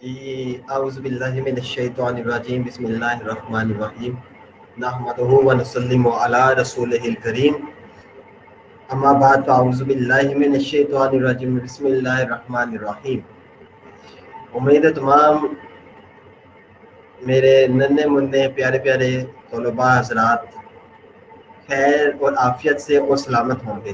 اعوذ باللہ من الشیطان الرجیم بسم اللہ الرحمن الرحیم نحمدہ و نسلم علی رسولہ الکریم اما بعد فاعوذ باللہ من الشیطان الرجیم بسم اللہ الرحمن الرحیم۔ امید ہے تمام میرے ننھے منھے پیارے پیارے طلباء حضرات خیر اور عافیت سے اور سلامت ہوں گے۔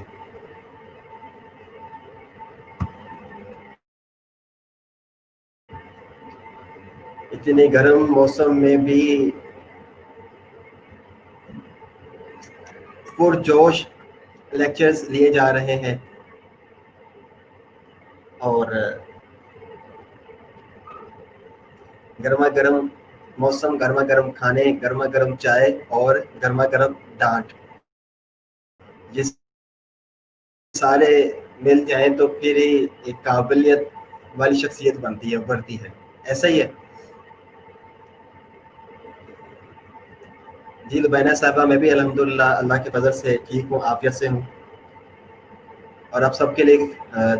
اتنے گرم موسم میں بھی پرجوش لیکچرز لیے جا رہے ہیں اور گرما گرم موسم، گرما گرم کھانے، گرما گرم چائے اور گرما گرم ڈانٹ، یہ سارے مل جائیں تو پھر ہی ایک قابلیت والی شخصیت بنتی ہے، ابھرتی ہے۔ ایسا ہی ہے جی لبینہ صاحبہ، میں بھی الحمدللہ اللہ کے فضل سے ٹھیک ہوں، عافیت سے ہوں اور آپ سب کے لیے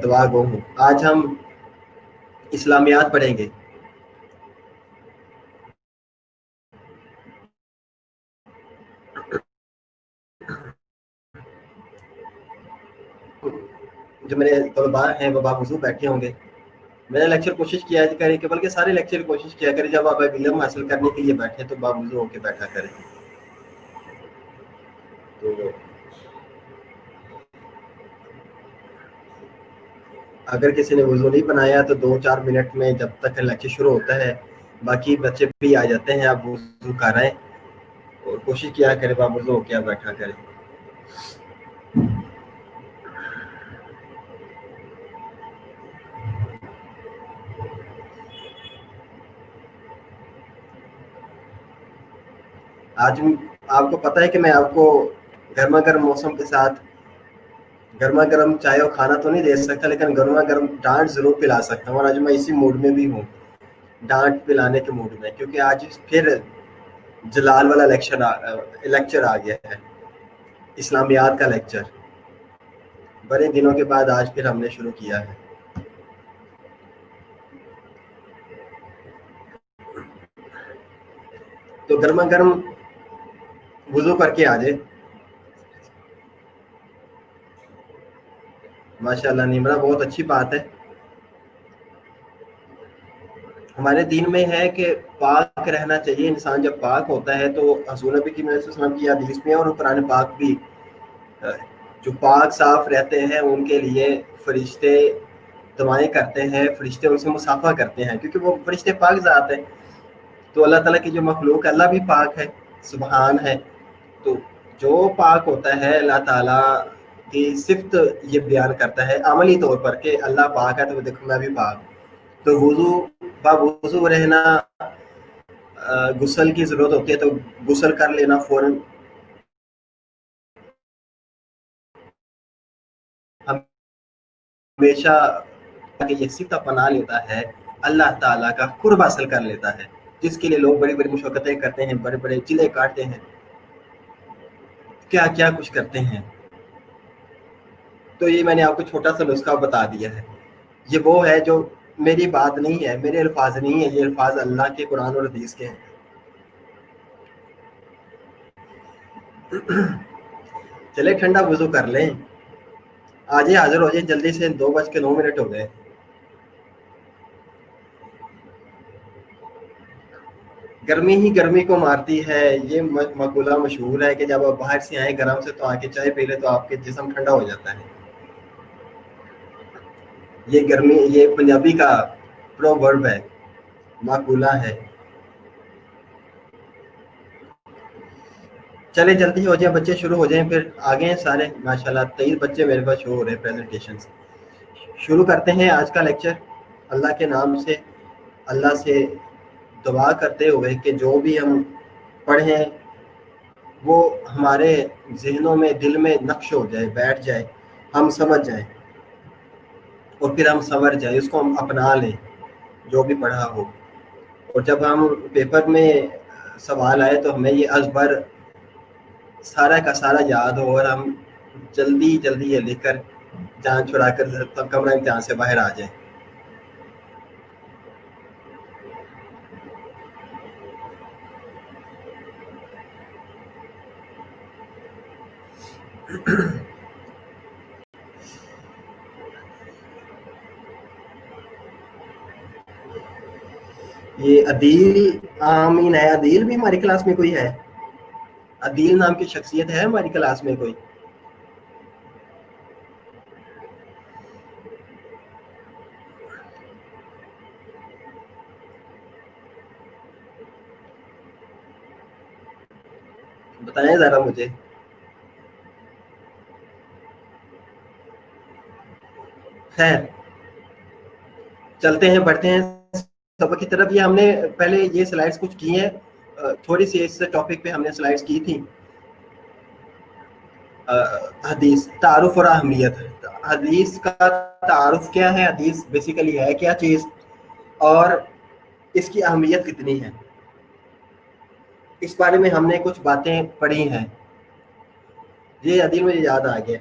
دعا گو ہوں۔ آج ہم اسلامیات پڑھیں گے۔ جو میرے طلباء ہیں وہ باوضو بیٹھے ہوں گے۔ میں نے لیکچر کوشش کیا کرے کہ بلکہ سارے لیکچر کوشش کیا کرے جب آپ علم حاصل کرنے کے لیے بیٹھے تو باوضو ہو کے بیٹھا کریں۔ تو اگر کسی نے وضو نہیں بنایا تو 2-4 منٹ میں جب تک لیکچر شروع ہوتا ہے باقی بچے بھی آ جاتے ہیں، آپ وضو کر رہے ہیں اور کوشش کیا کرے باوضو ہو کے بیٹھا کریں۔ آج آپ کو پتہ ہے کہ میں آپ کو گرما گرم موسم کے ساتھ گرما گرم چائے اور کھانا تو نہیں دے سکتا، لیکن گرما گرم ڈانٹ ضرور پلا سکتا ہوں، اور آج میں اسی موڈ میں بھی ہوں، ڈانٹ پلانے کے موڈ میں، کیونکہ آج پھر جلال والا لیکچر آ گیا ہے، اسلامیات کا لیکچر بڑے دنوں کے بعد آج پھر ہم نے شروع کیا ہے۔ تو گرما گرم وضو کر کے آ جائے۔ ماشاء اللہ نیمرا، بہت اچھی بات ہے۔ ہمارے دین میں ہے کہ پاک رہنا چاہیے، انسان جب پاک ہوتا ہے تو حضور نبی کی وسلم کی حدیث میں اور قرآن پاک بھی، جو پاک صاف رہتے ہیں ان کے لیے فرشتے دعائیں کرتے ہیں، فرشتے ان سے مصافحہ کرتے ہیں، کیونکہ وہ فرشتے پاک ذات ہیں۔ تو اللہ تعالیٰ کی جو مخلوق ہے، اللہ بھی پاک ہے، سبحان ہے۔ تو جو پاک ہوتا ہے اللہ تعالیٰ کی صفت یہ بیان کرتا ہے عملی طور پر کہ اللہ پاک ہے، تو دیکھو میں بھی پاک۔ تو وضو رہنا، غسل کی ضرورت ہوتی ہے تو غسل کر لینا فوراً، ہمیشہ کہ یہ صفت اپنا لیتا ہے، اللہ تعالیٰ کا قرب حاصل کر لیتا ہے، جس کے لیے لوگ بڑی بڑی مشقتیں کرتے ہیں، بڑے بڑے چلے کاٹتے ہیں، کیا کیا کچھ کرتے ہیں۔ تو یہ میں نے آپ کو چھوٹا سا نسخہ بتا دیا ہے، یہ وہ ہے جو میری بات نہیں ہے، میرے الفاظ نہیں ہے، یہ الفاظ اللہ کے قرآن اور حدیث کے ہیں۔ چلے ٹھنڈا وضو کر لیں، آج ہی حاضر ہو جائیں جلدی سے، 2:09 ہو گئے۔ گرمی ہی گرمی کو مارتی ہے، یہ مقولہ مشہور ہے کہ جب آپ باہر سے آئیں گرم سے تو آ کے چائے پی لے تو آپ کے جسم ٹھنڈا ہو جاتا ہے۔ یہ گرمی، یہ پنجابی کا پروورب ہے، مقولہ ہے۔ چلے جلدی ہو جائیں، بچے شروع ہو جائیں، پھر آگے ہیں سارے ماشاءاللہ 23 بچے میرے پاس شروع ہو رہے ہیں پریزنٹیشن سے۔ شروع کرتے ہیں آج کا لیکچر اللہ کے نام سے، اللہ سے دعا کرتے ہوئے کہ جو بھی ہم پڑھیں وہ ہمارے ذہنوں میں، دل میں نقش ہو جائے، بیٹھ جائے، ہم سمجھ جائیں اور پھر ہم سنور جائیں، اس کو ہم اپنا لیں جو بھی پڑھا ہو، اور جب ہم پیپر میں سوال آئے تو ہمیں یہ ازبر سارا کا سارا یاد ہو اور ہم جلدی جلدی یہ لکھ کر جان چھڑا کر کمرہ امتحان سے باہر آ جائیں۔ یہ عدیل آمین ہے. عدیل بھی ہماری کلاس میں کوئی ہے؟ عدیل نام کی شخصیت ہے ہماری کلاس میں کوئی؟ بتائیں ذرا مجھے. خیر چلتے ہیں، بڑھتے ہیں سبق کی طرف. یہ ہم نے پہلے یہ سلائڈس کچھ کی ہیں، تھوڑی سی اس ٹاپک پہ ہم نے سلائڈس کی تھی. حدیث تعارف اور اہمیت. حدیث کا تعارف کیا ہے، حدیث بیسیکلی ہے کیا چیز، اور اس کی اہمیت کتنی ہے، اس بارے میں ہم نے کچھ باتیں پڑھی ہیں. یہ عدیل مجھے یاد آ گیا.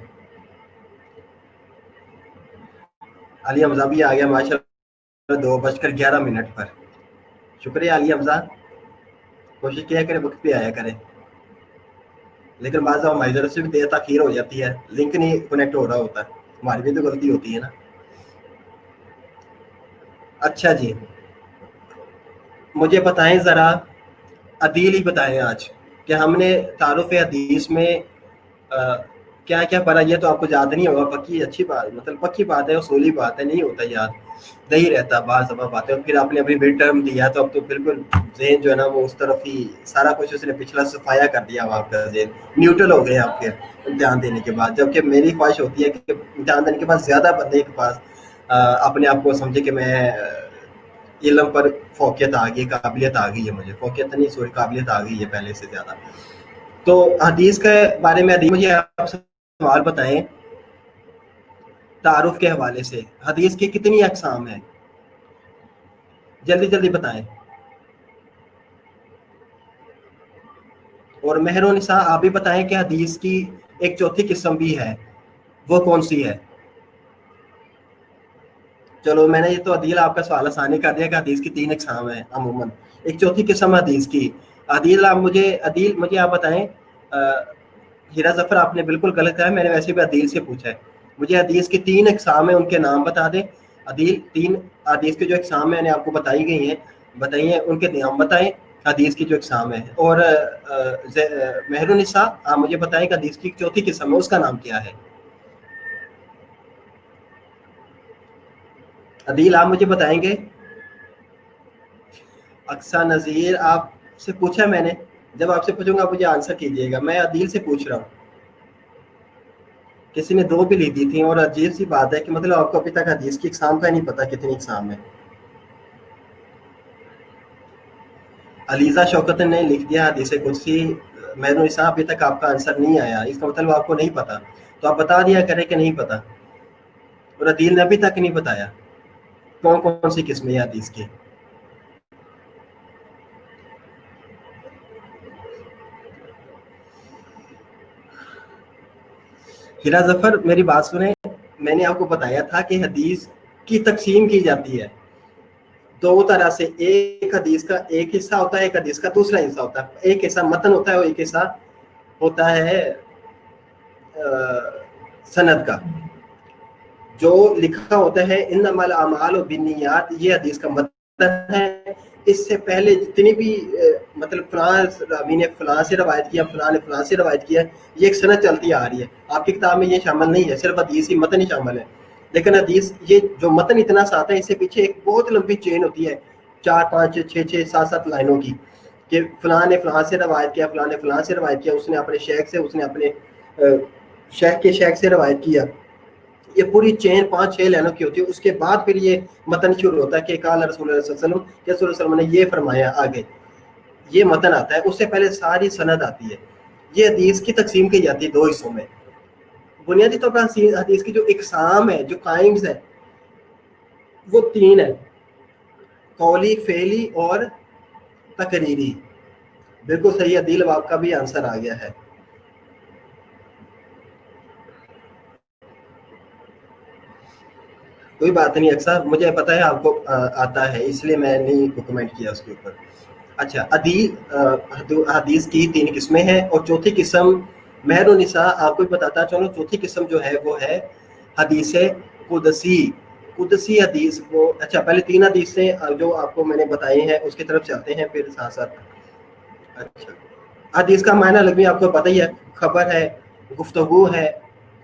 علی حمزہ بھی آ گیا ماشاء اللہ 2:11 پر. شکریہ علی حمزہ. کوشش کیا کرے وقت پہ آیا کرے، لیکن بعض ہماری طرف سے بھی دیر تاخیر ہو جاتی ہے، لنک نہیں کنیکٹ ہو رہا ہوتا، ہماری بھی تو غلطی ہوتی ہے نا. اچھا جی، مجھے بتائیں ذرا، عدیل ہی بتائیں آج کہ ہم نے تعارف حدیث میں کیا کیا پڑھا. یہ تو آپ کو یاد نہیں ہوگا، پکی اچھی بات، مطلب پکی بات ہے، اصولی بات ہے، نہیں ہوتا یاد، نہیں رہتا بعض دفعہ باتیں. پھر آپ نے ابھی مڈ ٹرم دیا تو اب تو بالکل ذہن جو ہے نا وہ اس طرف ہی سارا کچھ اس نے پچھلا صفایا کر دیا. اب آپ کا ذہن نیوٹرل ہو گئے آپ کے امتحان دینے کے بعد. جبکہ میری خواہش ہوتی ہے کہ امتحان دینے کے بعد زیادہ بندے کے پاس اپنے آپ کو سمجھے کہ میں علم پر فوقیت آ گئی، قابلیت آ گئی ہے، مجھے فوقیت نہیں سوری قابلیت آ گئی ہے پہلے سے زیادہ. تو حدیث کے بارے میں مجھے آپ سے سوال بتائیں تعارف کے حوالے سے. حدیث کی کتنی اقسام ہیں؟ جلدی جلدی بتائیں. اور مہر و نساء آپ بھی بتائیں کہ حدیث کی ایک چوتھی قسم بھی ہے، وہ کون سی ہے؟ چلو میں نے یہ تو عدیل آپ کا سوال آسانی کر دیا کہ حدیث کی 3 اقسام ہیں عموماً. ایک چوتھی قسم حدیث کی. عدیل مجھے آپ بتائیں. ہیرا ظفر آپ نے بالکل غلط کہا ہے، میں نے ویسے بھی عدیل سے پوچھا ہے. مجھے حدیث کی 3 اقسام ہیں، ان کے نام بتا دیں. عدیل 3 حدیث کے جو اقسام میں نے آپ کو بتائی ہیں ان کے نام بتائیں حدیث کی جو اقسام ہے. اور مہر النساء آپ مجھے بتائیں کہ حدیث کی چوتھی قسم ہے، اس کا نام کیا ہے؟ عدیل آپ مجھے بتائیں گے؟ اقصا نظیر آپ سے پوچھا میں نے، جب آپ سے پوچھوں گا آپ مجھے آنسر کیجیے گا. میں عدیل سے پوچھ رہا ہوں. کسی نے 2 بھی لی دی تھی، اور عجیب سی بات ہے کہ مطلب آپ کو ابھی تک حدیث کی اقسام کا نہیں پتا کتنی اقسام ہے. علیزہ شوکت نے لکھ دیا حدیث قدسی. مہر النساء ابھی تک آپ کا آنسر نہیں آیا، اس کا مطلب آپ کو نہیں پتا. تو آپ بتا دیا کریں کہ نہیں پتا. اور عدیل نے ابھی تک نہیں بتایا کون کون سی قسمیں ہیں حدیث کی. ہیرا ظفر میری بات سنیں، میں نے آپ کو بتایا تھا کہ حدیث کی تقسیم کی جاتی ہے 2 طرح سے. ایک حدیث کا ایک حصہ ہوتا ہے، ایک حدیث کا دوسرا حصہ ہوتا ہے. ایک حصہ متن ہوتا ہے اور ایک حصہ ہوتا ہے سند کا. جو لکھا ہوتا ہے انما الاعمال بالنیات، یہ حدیث کا متن ہے. اس سے پہلے جتنی بھی مطلب فلاں راوی نے فلاں سے روایت کیا، فلاں نے فلاں سے روایت کیا، یہ ایک سند چلتی آ رہی ہے. آپ کی کتاب میں یہ شامل نہیں ہے، صرف حدیث ہی متن ہی شامل ہے. لیکن حدیث یہ جو متن اتنا سا آتا ہے، اس سے پیچھے ایک بہت لمبی چین ہوتی ہے 4 5 6 6 7 7 لائنوں کی، کہ فلاں نے فلاں سے روایت کیا، فلاں نے فلاں سے روایت کیا، اس نے اپنے شیخ سے، اس نے اپنے شیخ کے شیخ سے روایت کیا. یہ پوری چین 5 6 لائنوں کی ہوتی ہے. اس کے بعد پھر یہ متن شروع ہوتا ہے کہ قال رسول اللہ صلی اللہ علیہ وسلم، کہ رسول اللہ صلی اللہ علیہ وسلم نے یہ فرمایا. آگے یہ متن آتا ہے، اس سے پہلے ساری سند آتی ہے. یہ حدیث کی تقسیم کی جاتی ہے 2 حصوں میں. بنیادی طور پر حدیث کی جو اقسام ہے، جو قائمز ہے، وہ 3 ہے: قولی، فعلی اور تقریری. بالکل صحیح عدیل، آپ کا بھی آنسر آ گیا ہے. کوئی بات نہیں اکثر، مجھے پتا ہے آپ کو آتا ہے، اس لیے میں نے کمنٹ کیا اس کے اوپر. اچھا، حدیث کی 3 قسمیں ہیں، اور چوتھی قسم مہر النساء آپ کو بتاتا چلو چوتھی قسم جو ہے وہ ہے حدیث قدسی. قدسی حدیث وہ اچھا پہلے 3 حدیثیں جو آپ کو میں نے بتائی ہیں اس کی طرف چلتے ہیں پھر ساتھ ساتھ. اچھا حدیث کا معنی لگی آپ کو پتہ ہی ہے, خبر ہے, گفتگو ہے,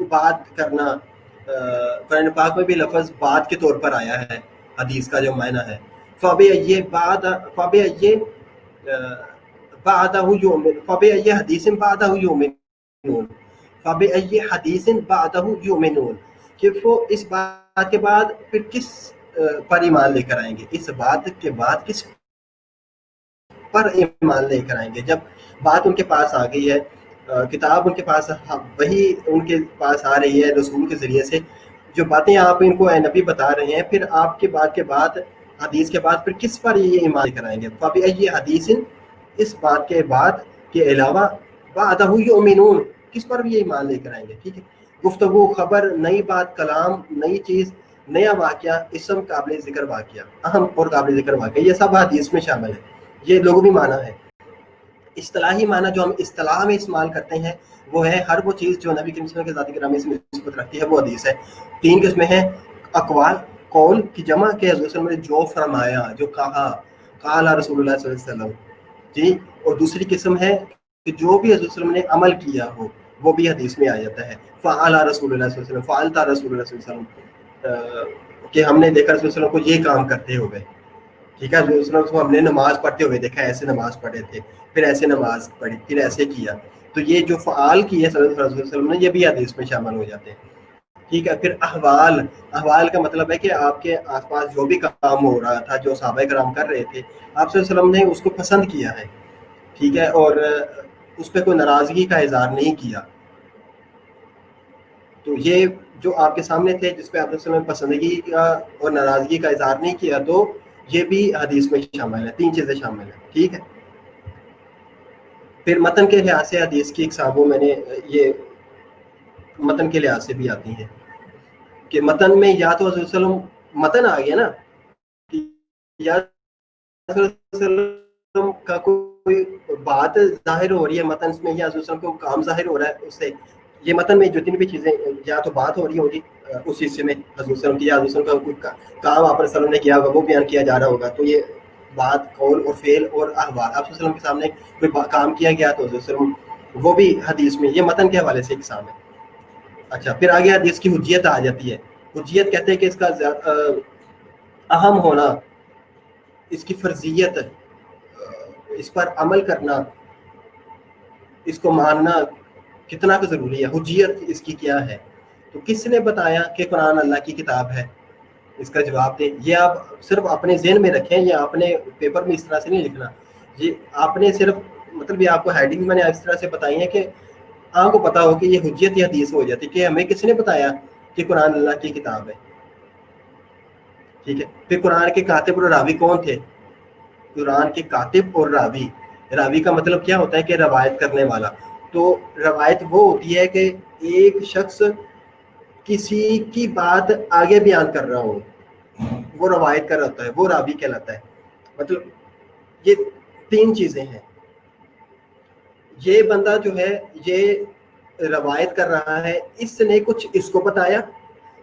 بات کرنا. قرآن پاک میں بھی لفظ بات کے طور پر آیا ہے حدیث کا جو معنی ہے. فبأي حدیث بعدہ یؤمنون, فبأي حدیث بعدہ یؤمنون, کہ وہ اس بات کے بعد پھر کس پر ایمان لے کر آئیں گے, اس بات کے بعد کس پر ایمان لے کر آئیں گے. جب بات ان کے پاس آ گئی ہے, کتاب ان کے پاس, وہی ان کے پاس آ رہی ہے رسول کے ذریعے سے, جو باتیں آپ ان کو اے نبی بتا رہے ہیں, پھر آپ کے بات کے بعد حدیث کے بعد پھر کس پر یہ ایمان لے کر آئیں گے. فبأي حدیث, اس بات کے بعد کے علاوہ, بعدہ یؤمنون, کس پر بھی یہ ایمان لے کر آئیں گے. ٹھیک ہے, گفتگو, خبر, نئی بات, کلام, نئی چیز, نیا واقعہ, اسم, قابل ذکر واقعہ, اہم اور قابل ذکر واقعہ, یہ سب حدیث میں شامل ہے. یہ لغوی معنی ہے. اصطلاحی معنی جو ہم اصطلاح میں استعمال کرتے ہیں وہ ہے ہر وہ چیز جو نبی کریم صلی اللہ علیہ وسلم کے ذاتی گرامی سے نسبت رکھتی ہے, وہ حدیث ہے. 3 قسمیں ہیں, اقوال, قول کی جمع کہ حضرت صلی اللہ علیہ وسلم نے جو فرمایا, جو کہا, قال رسول اللہ صلی اللہ علیہ وسلم, جی. اور دوسری قسم ہے کہ جو بھی حضرت صلی اللہ علیہ وسلم نے عمل کیا ہو وہ بھی حدیث میں آ جاتا ہے. فعل رسول اللہ صلی اللہ علیہ وسلم, فعلت رسول اللہ صلی اللہ علیہ وسلم, کہ ہم نے دیکھا رسول اللہ علیہ وسلم کو یہ کام کرتے ہوئے. ٹھیک ہے, ہم نے نماز پڑھتے ہوئے دیکھا, ایسے نماز پڑھے تھے, پھر ایسے نماز پڑھی, پھر ایسے کیا. تو یہ جو فعال کی ہے صلی اللہ علیہ وسلم نے, یہ بھی حدیث میں شامل ہو جاتے ہیں. ٹھیک ہے. پھر احوال, احوال کا مطلب ہے کہ آپ کے آس پاس جو بھی کام ہو رہا تھا, جو صحابہ کرام کر رہے تھے, آپ صلی اللہ علیہ وسلم نے اس کو پسند کیا ہے. ٹھیک ہے, اور اس پہ کوئی ناراضگی کا اظہار نہیں کیا. تو یہ جو آپ کے سامنے تھے جس پہ آپ نے وسلم پسندگی کا اور ناراضگی کا اظہار نہیں کیا, تو یہ بھی حدیث میں شامل ہے. 3 چیزیں شامل ہیں. ٹھیک ہے. پھر متن کے لحاظ سے حدیث کی اقساموں میں نے یہ متن کے لحاظ سے بھی آتی ہیں کہ متن میں یا تو حضرت صلی اللہ علیہ وسلم متن آ گیا نا, یا حضرت صلی اللہ علیہ وسلم کا کوئی بات ظاہر ہو رہی ہے متن میں, یا حضرت صلی اللہ علیہ وسلم کو کام ظاہر ہو رہا ہے اس سے. یہ متن میں جتنی بھی چیزیں, یا تو بات ہو رہی ہوگی اس حصے میں حضرت صلی اللہ علیہ وسلم کی, یا حضرت صلی اللہ علیہ وسلم کا کوئی کام آپ صلی اللہ علیہ وسلم نے کیا ہوگا وہ بیان کیا جا رہا ہوگا. تو یہ بات, قول اور فعل اور احوال, آپ صلی اللہ علیہ وسلم کے سامنے کوئی کام کیا گیا تو حضرت صلی اللہ علیہ وسلم وہ بھی حدیث میں, یہ متن کے حوالے سے اقسام ہے. اچھا, پھر آگے حدیث کی حجیت آ جاتی ہے. حجیت کہتے ہیں کہ اس کا اہم ہونا, اس کی فرضیت, اس پر عمل کرنا, اس کو ماننا کتنا کا ضروری ہے. حجیت اس کی کیا ہے؟ تو کس نے بتایا کہ قرآن اللہ کی کتاب ہے؟ اس کا جواب دیں. یہ آپ صرف اپنے ذہن میں رکھیں, یہ اپنے پیپر میں اس طرح سے نہیں لکھنا. یہ آپ نے صرف مطلب یہ آپ کو ہیڈنگ میں نے اس طرح سے بتائی ہے کہ آپ کو پتا ہو کہ یہ حجیت یا حدیث ہو جاتی کہ ہمیں کس نے بتایا کہ قرآن اللہ کی کتاب ہے. ٹھیک ہے. پھر قرآن کے کاتب اور راوی کون تھے؟ قرآن کے کاتب اور راوی, راوی کا مطلب کیا ہوتا ہے کہ روایت کرنے والا. تو روایت وہ ہوتی ہے کہ ایک شخص کسی کی بات آگے بیان کر رہا ہو, وہ روایت کر رہا ہوتا ہے, وہ راوی کہلاتا ہے. مطلب یہ 3 چیزیں ہیں. یہ بندہ جو ہے یہ روایت کر رہا ہے, اس نے کچھ اس کو بتایا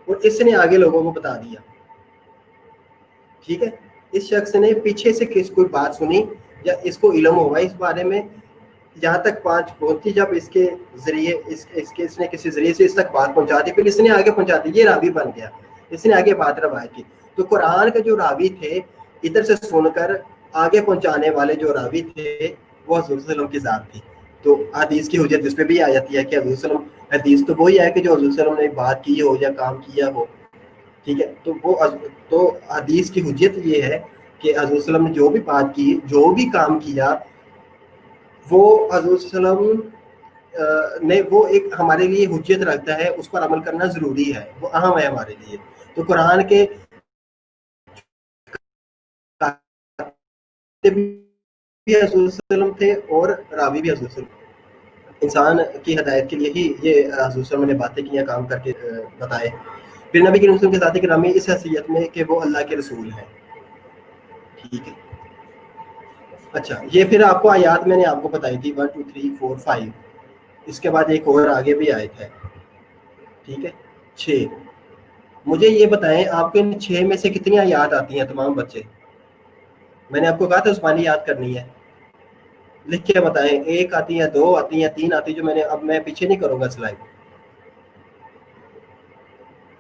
اور اس نے آگے لوگوں کو بتا دیا. ٹھیک ہے. اس شخص نے پیچھے سے کوئی بات سنی یا اس کو علم ہوا اس بارے میں, یہاں تک پہنچی, جب اس کے ذریعے اس نے کسی ذریعے سے اس تک بات پہنچا دی, پھر اس نے آگے پہنچا دی, یہ راوی بن گیا, اس نے آگے بات روایت کی. تو قرآن کے جو راوی تھے ادھر سے سن کر آگے پہنچانے والے جو راوی تھے وہ حضور صلی اللہ علیہ وسلم کی ذات تھی. تو حدیث کی حجت اس پہ بھی آ جاتی ہے کہ حضور صلی اللہ علیہ وسلم, حدیث تو وہی ہے کہ جو حضور صلی اللہ علیہ وسلم نے بات کی ہو یا کام کیا ہو. ٹھیک ہے. تو حدیث کی حجت یہ ہے کہ حضور صلی اللہ علیہ وسلم نے جو بھی بات کی, جو بھی کام کیا, وہ حضور صلی اللہ علیہ وسلم نے وہ ایک ہمارے لیے حجت رکھتا ہے, اس پر عمل کرنا ضروری ہے, وہ اہم ہے ہمارے لیے. تو قرآن کے بھی حضور صلی اللہ علیہ وسلم تھے اور راوی بھی حضور صلی اللہ علیہ وسلم. انسان کی ہدایت کے لیے ہی یہ حضور صلی اللہ علیہ وسلم نے باتیں کی, کام کر کے بتائے. پھر نبی کریم صلی اللہ علیہ وسلم کے ذات گرامی اس حیثیت میں کہ وہ اللہ کے رسول ہیں. ٹھیک ہے. اچھا, یہ پھر آپ کو آیات میں نے آپ کو بتائی تھی 1 2 3 4 5. اس کے بعد ایک اور آگے بھی آیت ہے، ٹھیک ہے 6۔ مجھے یہ بتائیں آپ کو ان 6 میں سے کتنی آیات آتی ہیں تمام بچے؟ میں نے آپ کو کہا تھا زبانی یاد کرنی ہے، لکھ کے بتائیں، 1 آتی ہے، 2 آتی ہیں، 3 آتی ہے، جو میں پیچھے نہیں کروں گا سلائڈ۔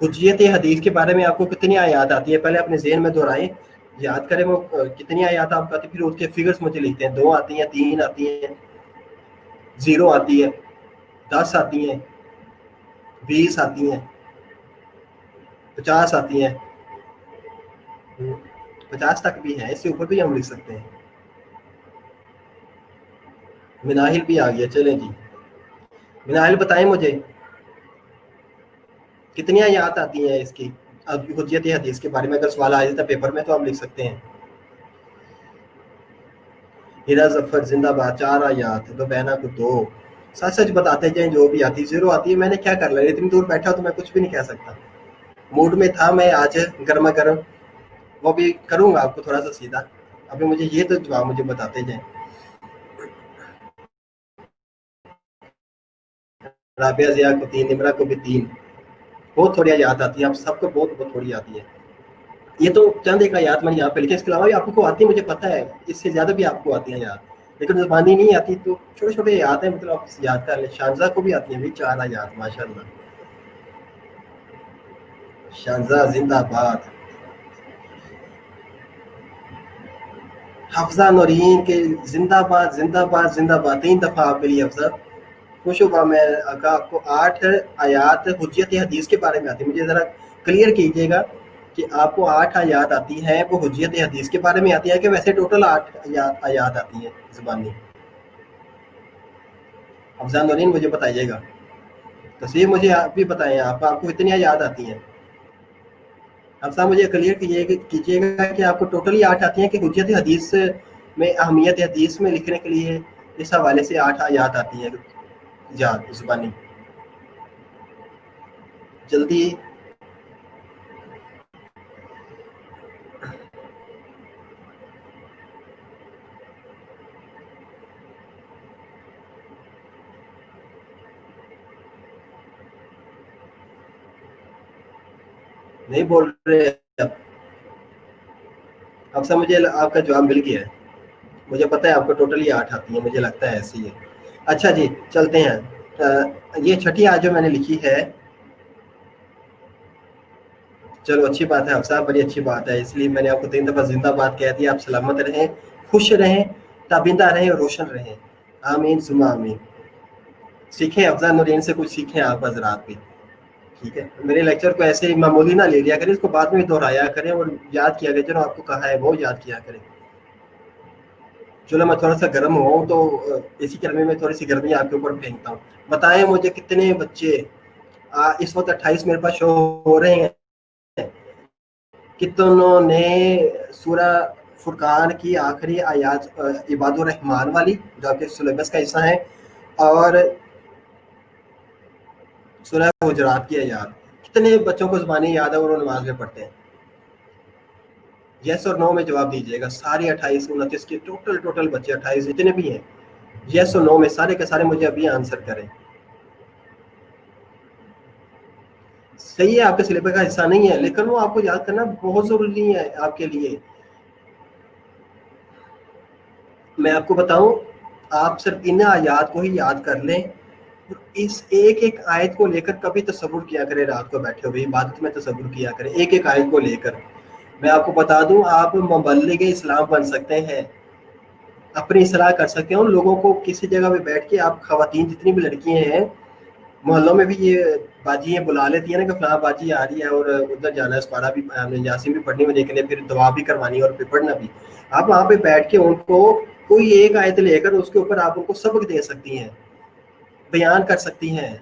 حجیت حدیث کے بارے میں آپ کو کتنی آیات آتی ہے؟ پہلے اپنے ذہن میں دہرائیں، یاد کریں وہ کتنی آیات آپ کو آتی ہے، پھر اس کے فگرز مجھے لکھتے ہیں، 2 آتی ہیں، 3 آتی ہیں، 0 آتی ہے، 10 آتی ہیں، 20 آتی ہیں، 50 آتی ہیں، 50 تک بھی ہیں، اس سے اوپر بھی ہم لکھ سکتے ہیں۔ مناہل بھی آ گیا، چلیں جی مناہل بتائیں مجھے کتنی آیات آتی ہیں اس کی اب حجیت حدیث کے بارے میں، اگر سوال آ جاتا ہے پیپر میں تو ہم لکھ سکتے ہیں۔ ہیرا ظفر زندہ باد 4 آیات، تو بہنا کو 2، سچ سچ بتاتے جائیں، جو بھی آتی 0 آتی ہے، میں نے کیا کر لیا، اتنی دور بیٹھا تو میں کچھ بھی نہیں کہہ سکتا، موڈ میں تھا میں آج گرما گرم، وہ بھی کروں گا آپ کو تھوڑا سا سیدھا، ابھی مجھے یہ تو جواب مجھے بتاتے جائیں۔ رابعہ ضیاء کو 3، نمرہ کو بھی 3، بہت تھوڑی یاد آتی ہے، آپ سب کو بہت بہت تھوڑی آتی ہے۔ یہ تو چند ایک آیات میں نے یہاں پہ لکھی، اس کے علاوہ بھی آپ کو آتی ہے، مجھے پتہ ہے اس سے زیادہ بھی آپ کو آتی ہیں یاد، لیکن زبانی نہیں آتی تو چھوٹے چھوٹے یاد ہیں، مطلب آپ یاد کر لیں۔ شانزہ کو بھی آتی ہیں بھی 4 آیات، ماشاء اللہ، شانزہ زندہ باد۔ حفظہ نورین کے زندہ باد زندہ باد زندہ باد 3 دفعہ آپ کے لیے حفظہ، خوش ہوا میں آپ کو 8 آیات حجیت حدیث کے بارے میں آتی ہے، مجھے ذرا کلیئر کیجیے گا کہ آپ کو 8 آیات آتی ہیں وہ حجیت حدیث کے بارے میں آتی ہے کہ ویسے ٹوٹل 8 آیات آتی ہیں زبانی؟ افضان نورین مجھے بتائیے گا، تصویر مجھے آپ بھی بتائیں، آپ کو اتنی یاد آتی ہیں؟ اب صاحب مجھے کلیئر کیجیے گا کہ آپ کو ٹوٹلی 8 آتی ہیں کہ حجیت حدیث میں اہمیت حدیث میں لکھنے کے لیے اس حوالے سے 8 آیات آتی ہیں یاد زبانی؟ جلدی نہیں بول رہے اب صاحب، مجھے آپ کا جواب مل گیا ہے، مجھے پتہ ہے آپ کو ٹوٹلی 8 آتی ہیں، مجھے لگتا ہے ایسی ہے۔ اچھا جی چلتے ہیں، یہ چھٹی آج جو میں نے لکھی ہے، چلو اچھی بات ہے، آپ صاحب بڑی اچھی بات ہے، اس لیے میں نے آپ کو 3 دفعہ زندہ باد کہہ دیا۔ آپ سلامت رہیں، خوش رہیں، تابندہ رہیں اور روشن رہیں، آمین ثم آمین۔ سیکھیں افضل نورین سے، کچھ سیکھیں آپ حضرات بھی، ٹھیک ہے؟ میرے لیکچر کو ایسے معمولی نہ لے لیا کریں، اس کو بعد میں دہرایا کریں اور یاد کیا کریں، جو آپ کو کہا ہے وہ یاد کیا کریں۔ چلو میں تھوڑا سا گرم ہوں تو اسی کرنے میں تھوڑی سی گرمی آپ کے اوپر پھینکتا ہوں۔ بتائیں مجھے کتنے بچے اس وقت 28 میرے پاس شو ہو رہے ہیں، کتنوں نے سورہ فرقان کی آخری آیات عباد الرحمان والی جو آپ کے سلیبس کا حصہ ہے، اور سورہ حجرات کی آیات، کتنے بچوں کو زبانی یاد ہے اور وہ نماز میں پڑھتے ہیں؟ یس اور نو میں جواب دیجیے گا، سارے 28 29 کے ٹوٹل بچے 28 جتنے بھی ہیں، یس اور نو میں سارے کے سارے مجھے ابھی آنسر کریں۔ صحیح ہے، آپ کے سلیبس کا حصہ نہیں ہے، لیکن وہ آپ کو یاد کرنا بہت ضروری ہے آپ کے لیے۔ میں آپ کو بتاؤں، آپ صرف ان آیات کو ہی یاد کر لیں، اس ایک ایک آیت کو لے کر کبھی تصور کیا کریں، رات کو بیٹھے ہوئے عبادت میں تصور کیا کریں ایک ایک آیت کو لے کر۔ میں آپ کو بتا دوں، آپ مبلغ اسلام بن سکتے ہیں، اپنی اصلاح کر سکتے ہیں، ان لوگوں کو کسی جگہ پہ بیٹھ کے، آپ خواتین جتنی بھی لڑکیاں ہیں محلوں میں بھی، یہ باجیاں بلا لیتی ہیں نا کہ فلاں باجی آ رہی ہے اور ادھر جانا ہے، اس پارا بھی یاسین بھی پڑھنی ہونے کے لیے، پھر دعا بھی کروانی اور پھر پڑھنا بھی، آپ وہاں پہ بیٹھ کے ان کو کوئی ایک آیت لے کر اس کے اوپر آپ ان کو سبق دے سکتی ہیں، بیان کر سکتی ہیں۔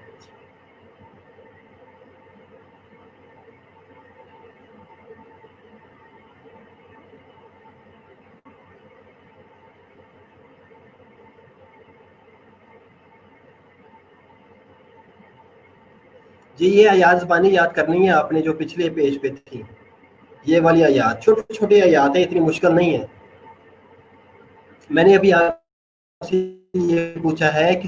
جی یہ آیات زبانی یاد کرنی ہے آپ نے، جو پچھلے پیج پہ تھی، یہ والی آیات چھوٹے چھوٹے آیات ہیں، اتنی مشکل نہیں ہے۔ میں نے ابھی آپ سے یہ پوچھا ہے کہ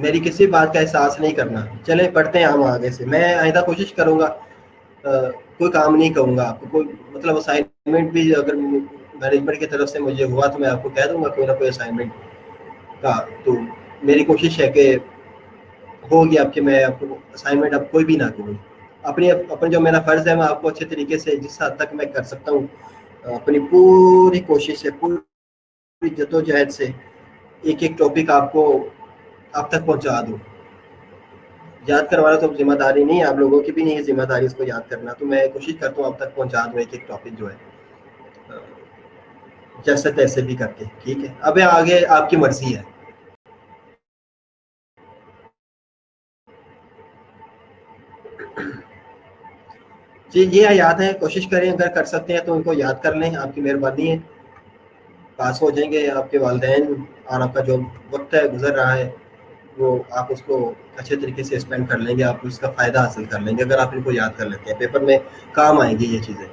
میری کسی بات کا احساس نہیں کرنا. چلیں پڑھتے ہیں ہم آگے سے. میں آئندہ کوشش کروں گا کوئی کام نہیں کروں گا آپ کو. کوئی مطلب اسائنمنٹ بھی اگر مینجمنٹ کی طرف سے مجھے ہوا تو میں آپ کو کہہ دوں گا کوئی نہ کوئی اسائنمنٹ کا. تو میری کوشش ہے کہ ہوگی آپ کہ میں آپ کو اسائنمنٹ اب کوئی بھی نہ کروں. اپنے جو میرا فرض ہے میں آپ کو اچھے طریقے سے جس حد تک میں کر سکتا ہوں اپنی پوری کوشش سے پوری جدوجہد سے ایک ایک ٹاپک آپ کو آپ تک پہنچا دوں. یاد کروانا تو ذمہ داری نہیں ہے آپ لوگوں کی بھی نہیں ہے ذمہ داری اس کو یاد کرنا. تو میں کوشش کرتا ہوں آپ تک پہنچا دوں ایک ایک ٹاپک جو ہے جیسے تیسے بھی کر کے. ٹھیک ہے اب آگے آپ کی مرضی ہے. جی یہ یاد ہے کوشش کریں اگر کر سکتے ہیں تو ان کو یاد کر لیں. آپ کی مہربانی ہے. پاس ہو جائیں گے آپ کے والدین اور آپ کا جو وقت ہے گزر رہا ہے وہ آپ اس کو اچھے طریقے سے اسپینڈ کر لیں گے. آپ اس کا فائدہ حاصل کر لیں گے اگر آپ ان کو یاد کر لیتے ہیں. پیپر میں کام آئیں گی یہ چیزیں.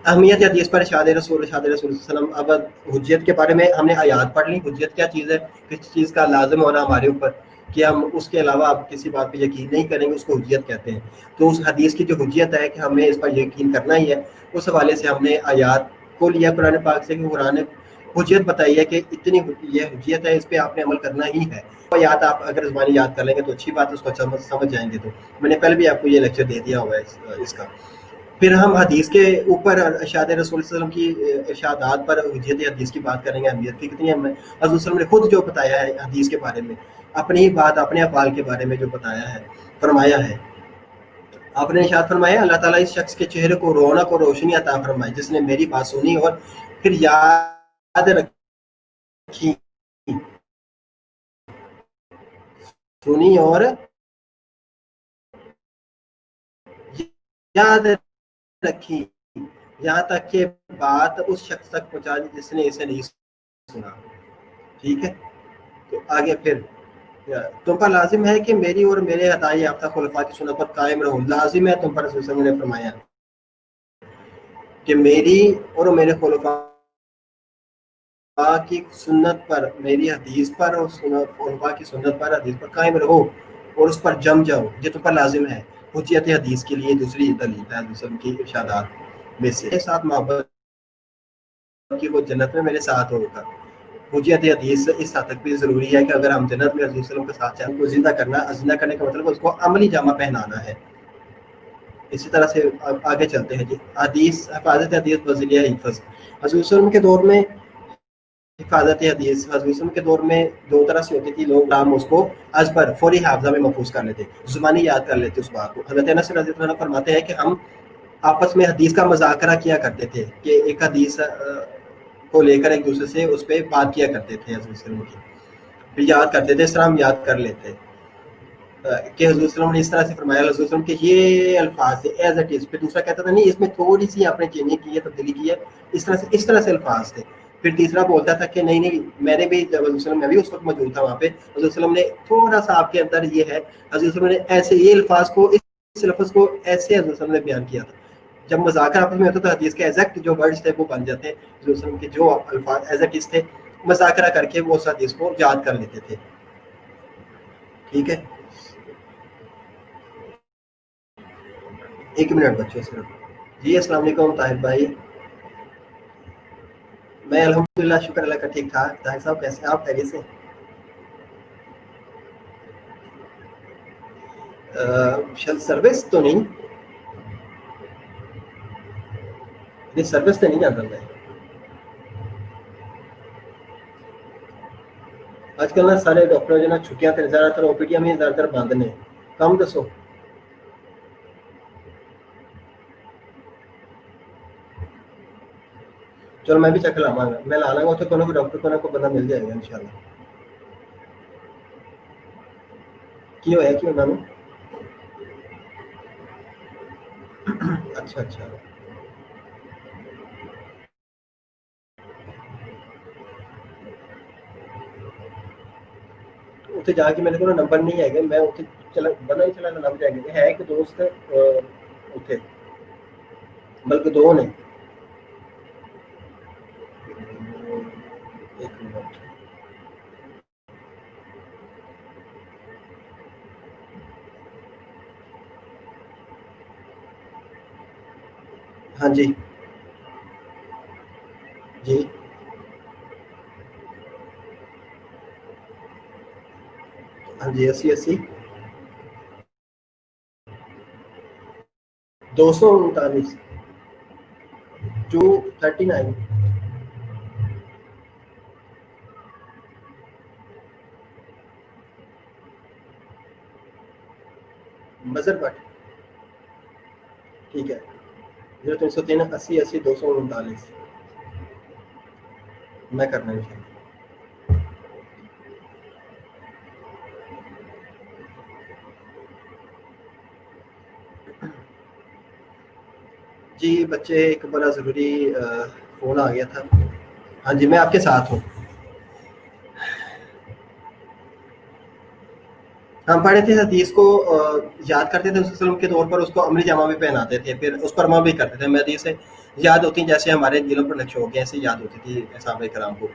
اہمیت حدیث پر ارشاد رسول صلی اللہ علیہ وسلم. اب حجیت کے بارے میں ہم نے آیات پڑھ لی. حجیت کیا چیز ہے؟ کس چیز کا لازم ہونا ہمارے اوپر کہ ہم اس کے علاوہ آپ کسی بات پہ یقین نہیں کریں گے اس کو حجیت کہتے ہیں. تو اس حدیث کی جو حجیت ہے کہ ہمیں اس پر یقین کرنا ہی ہے اس حوالے سے ہم نے آیات کو لیا قرآن پاک سے کہ قرآن نے حجیت بتائی ہے کہ اتنی یہ حجیت ہے اس پہ آپ نے عمل کرنا ہی ہے. یاد آپ اگر زبانی یاد کر لیں گے تو اچھی بات ہے اس کو سمجھ جائیں گے. تو میں نے پہلے بھی آپ کو یہ لیکچر دے دیا ہوا ہے اس کا. پھر ہم حدیث کے اوپر ارشاد رسول صلی اللہ علیہ وسلم کی ارشادات پر حجیت حدیث کی بات کریں گے. اہمیت کی کتنی ہمیں حضرت وسلم نے خود جو بتایا ہے حدیث کے بارے میں اپنی بات اپنے افعال کے بارے میں جو بتایا ہے فرمایا ہے. آپ نے ارشاد فرمایا اللہ تعالیٰ اس شخص کے چہرے کو رونق اور روشنی عطا فرمائے جس نے میری بات سنی اور پھر یاد رکھی سنی اور یاد رکھی یہاں تک کہ بات اس شخص تک پہنچا دی جس نے اسے نہیں سنا. ٹھیک ہے تو آگے پھر تم پر لازم ہے کہ میری اور میرے عطائی یافتہ خلفاء کی سنت پر قائم رہو. لازم ہے تم پر رسول صلی اللہ علیہ وسلم نے فرمایا کہ میری اور میرے خلفاء کی سنت پر میری حدیث پر اور خلفاء کی سنت پر حدیث پر قائم رہو اور اس پر جم جاؤ. یہ تم پر لازم ہے. حجیت حدیث کے لیے دوسری دلیل ہے وسلم کی ارشادات میں سے ساتھ محبت کی وہ جنت میں میرے ساتھ ہوگا. حجیت حدیث اس حد تک بھی ضروری ہے کہ اگر ہم جنت میں حضور صلی اللہ علیہ وسلم کے ساتھ چاہیں کو زندہ کرنا. زندہ کرنے کا مطلب اس کو عملی جامہ پہنانا ہے. اسی طرح سے آگے چلتے ہیں. جی حدیث حفاظت حدیث وزیلیہ حفظ. حضور صلی اللہ علیہ وسلم کے دور میں حفاظت حدیث حضور صلی اللہ علیہ وسلم کے دور میں دو طرح سے ہوتی تھی. لوگ نام اس کو از پر فوری حافظہ میں محفوظ کر لیتے زبانی یاد کر لیتے اس بات کو. حضرت انس رضی اللہ عنہ فرماتے ہیں کہ ہم آپس میں حدیث کا مذاکرہ کیا کرتے تھے کہ ایک حدیث کو لے کر ایک دوسرے سے اس پہ بات کیا کرتے تھے حضور صلی اللہ علیہ وسلم کی پھر یاد کرتے تھے. اس طرح ہم یاد کر لیتے کہ حضور صلی اللہ علیہ وسلم نے اس طرح سے فرمایا. حضور صلی اللہ علیہ وسلم کے یہ الفاظ تھے ایز اٹ از. پھر دوسرا کہتا تھا نہیں اس میں تھوڑی سی آپ نے چینج کی ہے تبدیلی کی ہے اس طرح سے الفاظ تھے. پھر تیسرا بولتا تھا کہ نہیں میں نے بھی جب حضور صلی اللہ علیہ وسلم میں بھی اس وقت موجود تھا وہاں پہ حضور صلی اللہ علیہ وسلم نے تھوڑا سا آپ کے اندر یہ ہے حضور صلی اللہ علیہ وسلم نے ایسے یہ الفاظ کو اس لفظ کو ایسے حضور صلی اللہ علیہ وسلم نے بیان کیا تھا. جب مذاکرہ آپس میں ہوتا تو حدیث کے ایگزیکٹ جو ورڈز تھے وہ بن جاتے. حضور صلی اللہ علیہ وسلم کے جو الفاظ ایز اٹ از تھے مذاکرہ کر کے وہ اس حدیث کو یاد کر لیتے تھے. ٹھیک ہے ایک منٹ بچوں صرف. جی السلام علیکم طاہر بھائی. میں الحمدللہ شکر اللہ کا ٹھیک ٹھاک. طاہر صاحب کیسے آپ خیریت سے؟ سروس تو نہیں سروس تو نہیں جانتا میں. آج کل نا سارے ڈاکٹر جو نا چھٹیاں تے زیادہ تر او پی ڈی میں زیادہ تر بند نے. کم دسو چلو میں بھی چیک لاواں گا. میں لا لاں گا اتنے کوئی نہ کوئی ڈاکٹر کوئی نہ کوئی بندہ مل جائے گا انشاءاللہ. کی ہویا کہ انہوں نے اچھا اچھا اتنے جا کے میرے کو نمبر نہیں ہے گا. میں اتنے چلا بندہ نہیں چلا لگ جائے گا. ہے ایک دوست اتنے بلکہ دو نے. ایک منٹ ہاں جی جی ہاں جی 80 80 239 239 مظہر بٹ ٹھیک ہے 0303 80 80 239 میں کرنا ہے جی بچے ایک بڑا ضروری فون آ گیا تھا ہاں جی میں آپ کے ساتھ ہوں ہم پڑھے تھے حدیث کو یاد کرتے تھے اس وسلم کے طور پر اس کو عملی جامہ بھی پہناتے تھے پھر اس پر عمل بھی کرتے تھے ہمیں حدیث سے یاد ہوتی ہیں جیسے ہمارے دلوں پر نقش ہو گئے ایسے یاد ہوتی تھی صحابہ کرام کو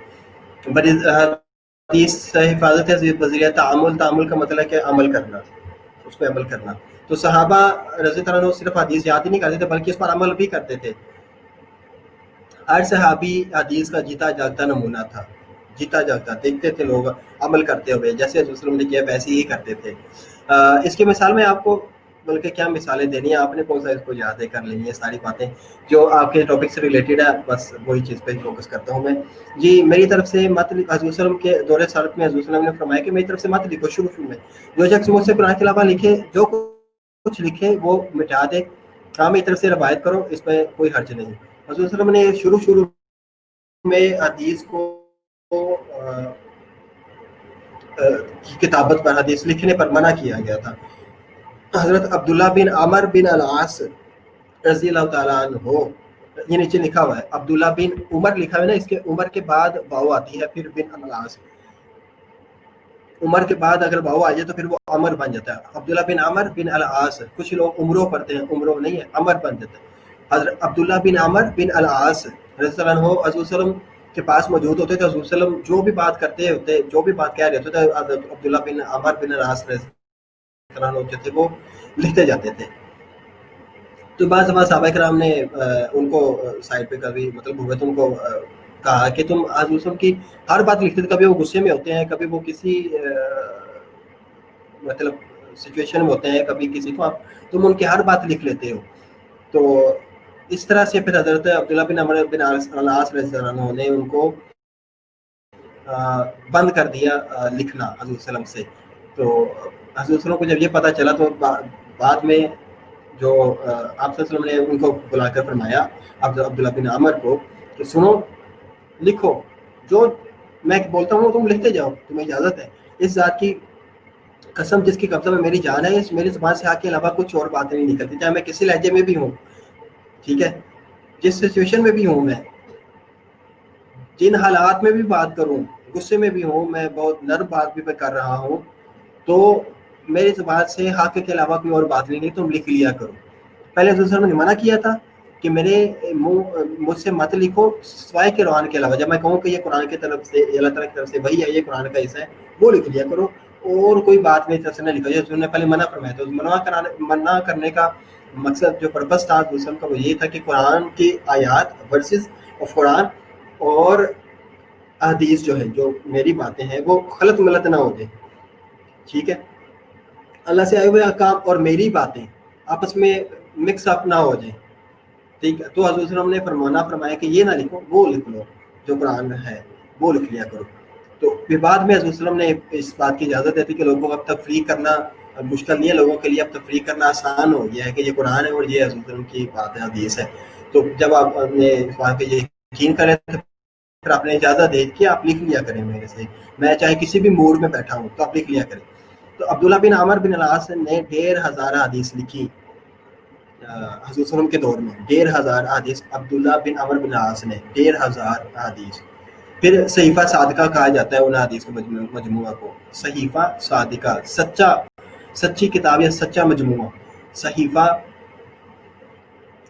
بڑی حدیث سے حفاظت ہے وزیر تعامل کا مطلب ہے کہ عمل کرنا اس پہ عمل کرنا تو صحابہ رضی اللہ عنہ صرف حدیث یاد ہی نہیں کرتے تھے بلکہ اس پر عمل بھی کرتے تھے ہر صحابی حدیث کا جیتا جاگتا نمونہ تھا جیتا جاگتا دیکھتے تھے لوگ عمل کرتے ہوئے جیسے حضرت صلی اللہ علیہ وسلم نے کیا ویسے ہی کرتے تھے اس کی مثال میں آپ کو بلکہ کیا مثالیں دینی ہیں آپ نے کون سا اس کو یاد کر لینی ہے ساری باتیں جو آپ کے ٹاپک سے ریلیٹڈ ہے بس وہی چیز پہ فوکس کرتا ہوں میں جی میری طرف سے مت حضور صلی اللہ علیہ وسلم کے دور سالت میں حضور صلی اللہ علیہ وسلم نے فرمایا کہ میری طرف سے مت لکھو شروع میں جو شخص مجھ سے قرآن کے علاوہ لکھے جو کچھ لکھے وہ مٹا دے ہاں میری طرف سے روایت کرو اس میں کوئی حرج نہیں حضور صلی اللہ علیہ وسلم نے شروع میں حدیث کو کتابت پر حدیث لکھنے پر منع کیا گیا تھا حضرت عبداللہ بن عمر بن العاص رضی اللہ تعالیٰ عنہ یہ نیچے لکھا ہوا ہے عبداللہ بن عمر لکھا ہوا ہے نا اس کے عمر کے بعد واو آتی ہے پھر بن العاص عمر کے بعد اگر واو آ جائے تو پھر وہ عمر بن جاتا ہے عبداللہ بن عمر بن العاص کچھ لوگ عمرو پڑھتے ہیں عمرو نہیں ہے عمر بن جاتا ہے حضرت عبداللہ بن عمر بن العاص رضی اللہ عنہ حضور صلی اللہ علیہ وسلم کے پاس موجود ہوتے تھے حضور صلی اللہ علیہ وسلم جو بھی بات کرتے ہوتے جو بھی بات کہہ رہے ہوتے تھے حضرت عبداللہ بن عمر بن العاص رضی اللہ عنہ جو تھے وہ لکھتے جاتے تھے تو بعض صحابہ کرام نے ان کو سائڈ پہ کبھی مطلب ہوئے تو ان کو کہا کہ تم حضور صلی اللہ علیہ وسلم کی ہر بات لکھتے تھے کبھی وہ غصے میں ہوتے ہیں کبھی وہ کسی مطلب سچویشن میں ہوتے ہیں کبھی کسی کو آپ تم ان کی ہر بات لکھ لیتے ہو تو اس طرح سے پھر حضرت عبداللہ بن عمر بن العاص رضی اللہ عنہ نے ان کو بند کر دیا لکھنا حضور صلی اللہ علیہ وسلم سے تو حضور صلی اللہ علیہ وسلم کو جب یہ پتہ چلا تو بعد میں جو آپ صلی اللہ علیہ وسلم نے ان کو بلا کر فرمایا عبداللہ بن عمر کو کہ سنو لکھو جو میں بولتا ہوں تم لکھتے جاؤ تمہیں اجازت ہے اس ذات کی قسم جس کی قبضہ میں میری جان ہے اس میری زبان سے حق کے علاوہ کچھ اور باتیں نہیں نکلتی چاہے میں کسی لہجے میں بھی ہوں ٹھیک ہے جس سچویشن میں بھی ہوں میں جن حالات میں بھی بات کروں غصے میں بھی ہوں میں بہت نرم بات بھی میں کر رہا ہوں تو میری زبان سے حق کے علاوہ کوئی اور بات نہیں تم لکھ لیا کرو پہلے حضور صلی اللہ علیہ وسلم نے منع کیا تھا کہ میرے مجھ سے مت لکھو سوائے کے قرآن کے علاوہ جب میں کہوں کہ یہ قرآن کی طرف سے اللہ تعالیٰ کی طرف سے وہی ہے یہ قرآن کا حصہ ہے وہ لکھ لیا کرو اور کوئی بات نہیں طرف سے نہ لکھو جیسے انہوں نے پہلے منع فرمایا تھا منع کرنے کا مقصد جو پرپس تھا دوسروں کا وہ یہ تھا کہ قرآن کی آیات ورسز آف قرآن اور حدیث جو ہے جو میری باتیں ہیں وہ غلط ملت نہ ہو جائے ٹھیک ہے اللہ سے آئے ہوئے احکام اور میری باتیں آپس میں مکس اپ نہ ہو جائیں ٹھیک ہے تو حضور صلی اللہ علیہ وسلم نے فرمایا کہ یہ نہ لکھو وہ لکھ لو جو قرآن ہے وہ لکھ لیا کرو تو پھر بعد میں حضور صلی اللہ علیہ وسلم نے اس بات کی اجازت دیتی کہ لوگوں کو اب تفریق کرنا مشکل نہیں ہے لوگوں کے لیے اب تفریق کرنا آسان ہو گیا ہے کہ یہ قرآن ہے اور یہ حضور صلی اللہ علیہ وسلم کی بات ہے حدیث ہے تو جب آپ نے اس بات پہ یہ یقین کریں پھر آپ نے اجازت دے کہ آپ لکھ لیا کریں میرے سے میں چاہے کسی بھی موڈ میں بیٹھا ہوں تو آپ لکھ لیا کریں تو عبداللہ بن عمر بن العاص نے 1,500 حدیث لکھی حضور صلی اللہ علیہ وسلم کے دور میں 1,500 حدیث عبداللہ بن عمر بن العاص نے 1,500 حدیث پھر صحیفہ صادقہ کہا جاتا ہے ان حدیث کے مجموعہ کو صحیفہ صادقہ سچی کتاب یا سچا مجموعہ صحیفہ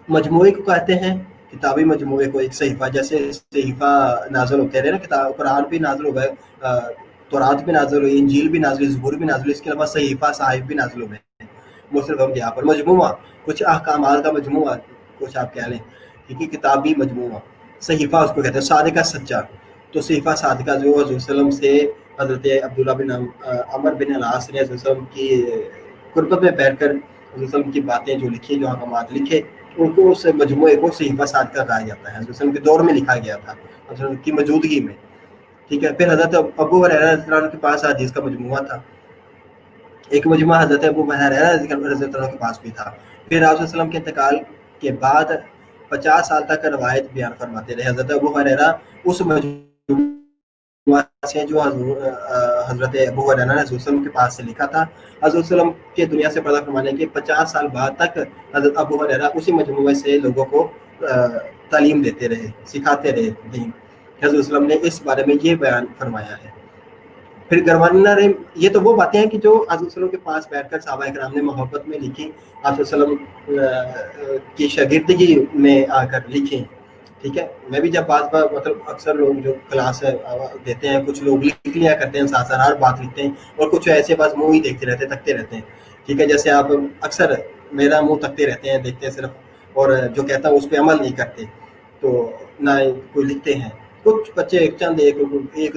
مجموعے کو کہتے ہیں کتابی مجموعے کو ایک صحیفہ جیسے صحیفہ نازل ہوتے رہے نا کتاب قرآن بھی نازل ہو گئے تورات بھی نازل ہوئی انجیل بھی نازل ہوئی زبور بھی نازل ہوئی اس کے علاوہ صحیفہ صحائف بھی نازل ہو گئے مختلف یہاں پر مجموعہ کچھ احکامات کا مجموعہ کچھ آپ کہہ لیں، ٹھیک ہے، کتابی مجموعہ، صحیفہ اس کو کہتے ہیں، صادقہ سچا. تو صحیفہ صادقہ جو حضور وسلم سے حضرت عبداللہ بن عمر بن العاص نے حضور وسلم کی قربت میں بیٹھ کر حضور وسلم کی باتیں جو لکھی، جو احکامات لکھے، ان کو اس مجموعے کو صحیفہ صادقہ کہا جاتا ہے. حضور وسلم کے دور میں لکھا گیا تھا، حضور وسلم کی موجودگی میں. ٹھیک ہے. پھر حضرت ابو ہریرہ رضی اللہ عنہ کے پاس حدیث کا مجموعہ تھا، ایک مجموعہ حضرت ابو ہریرہ رضی اللہ عنہ کے پاس بھی تھا. پھر آپ وسلم کے انتقال کے بعد 50 سال تک روایت بیان فرماتے رہے حضرت ابو ہریرہ اس مجموعہ سے جو حضرت ابو ہریرہ نے حضور وسلم کے پاس سے لکھا تھا. حضور وسلم کے دنیا سے پردہ فرمانے کے 50 سال بعد تک حضرت ابو ہریرہ اسی مجموعے سے لوگوں کو تعلیم دیتے رہے، سکھاتے رہے دین. حضور وسلم نے اس بارے میں یہ بیان فرمایا ہے. پھر گروانہ رحم، یہ تو وہ باتیں ہیں کہ جو حضرت وسلم کے پاس بیٹھ کر صحابہ کرام نے محبت میں لکھی، حضرت وسلم کی شاگردگی میں آ کر لکھیں. ٹھیک ہے. میں بھی جب بات مطلب اکثر لوگ جو کلاس دیتے ہیں، کچھ لوگ لکھ لیا کرتے ہیں، ساتھ ساتھ ہر بات لکھتے ہیں، اور کچھ ایسے بس منہ ہی دیکھتے رہتے ہیں، تکتے رہتے ہیں. ٹھیک ہے. جیسے آپ اکثر میرا منہ تکتے رہتے ہیں، دیکھتے ہیں صرف، اور جو کہتا ہوں اس پہ عمل نہیں کرتے، تو نہ کوئی لکھتے ہیں. کچھ بچے چند ایک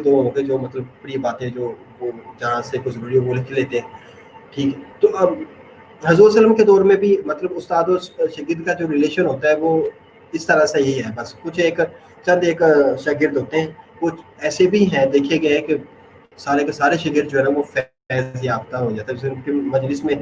دو ہو گئے جو مطلب بڑی باتیں جو وہ جہاں سے کچھ ضروری وہ لکھ لیتے ہیں. ٹھیک ہے. تو اب حضور وسلم کے دور میں بھی مطلب استاد و شاگرد کا جو ریلیشن ہوتا ہے وہ اس طرح سے ہی ہے. بس کچھ چند ایک شاگرد ہوتے ہیں، کچھ ایسے بھی ہیں دیکھے گئے کہ سارے کے سارے شاگرد جو ہے نا وہ فیض یافتہ ہو جاتے ہیں. ان کے مجلس میں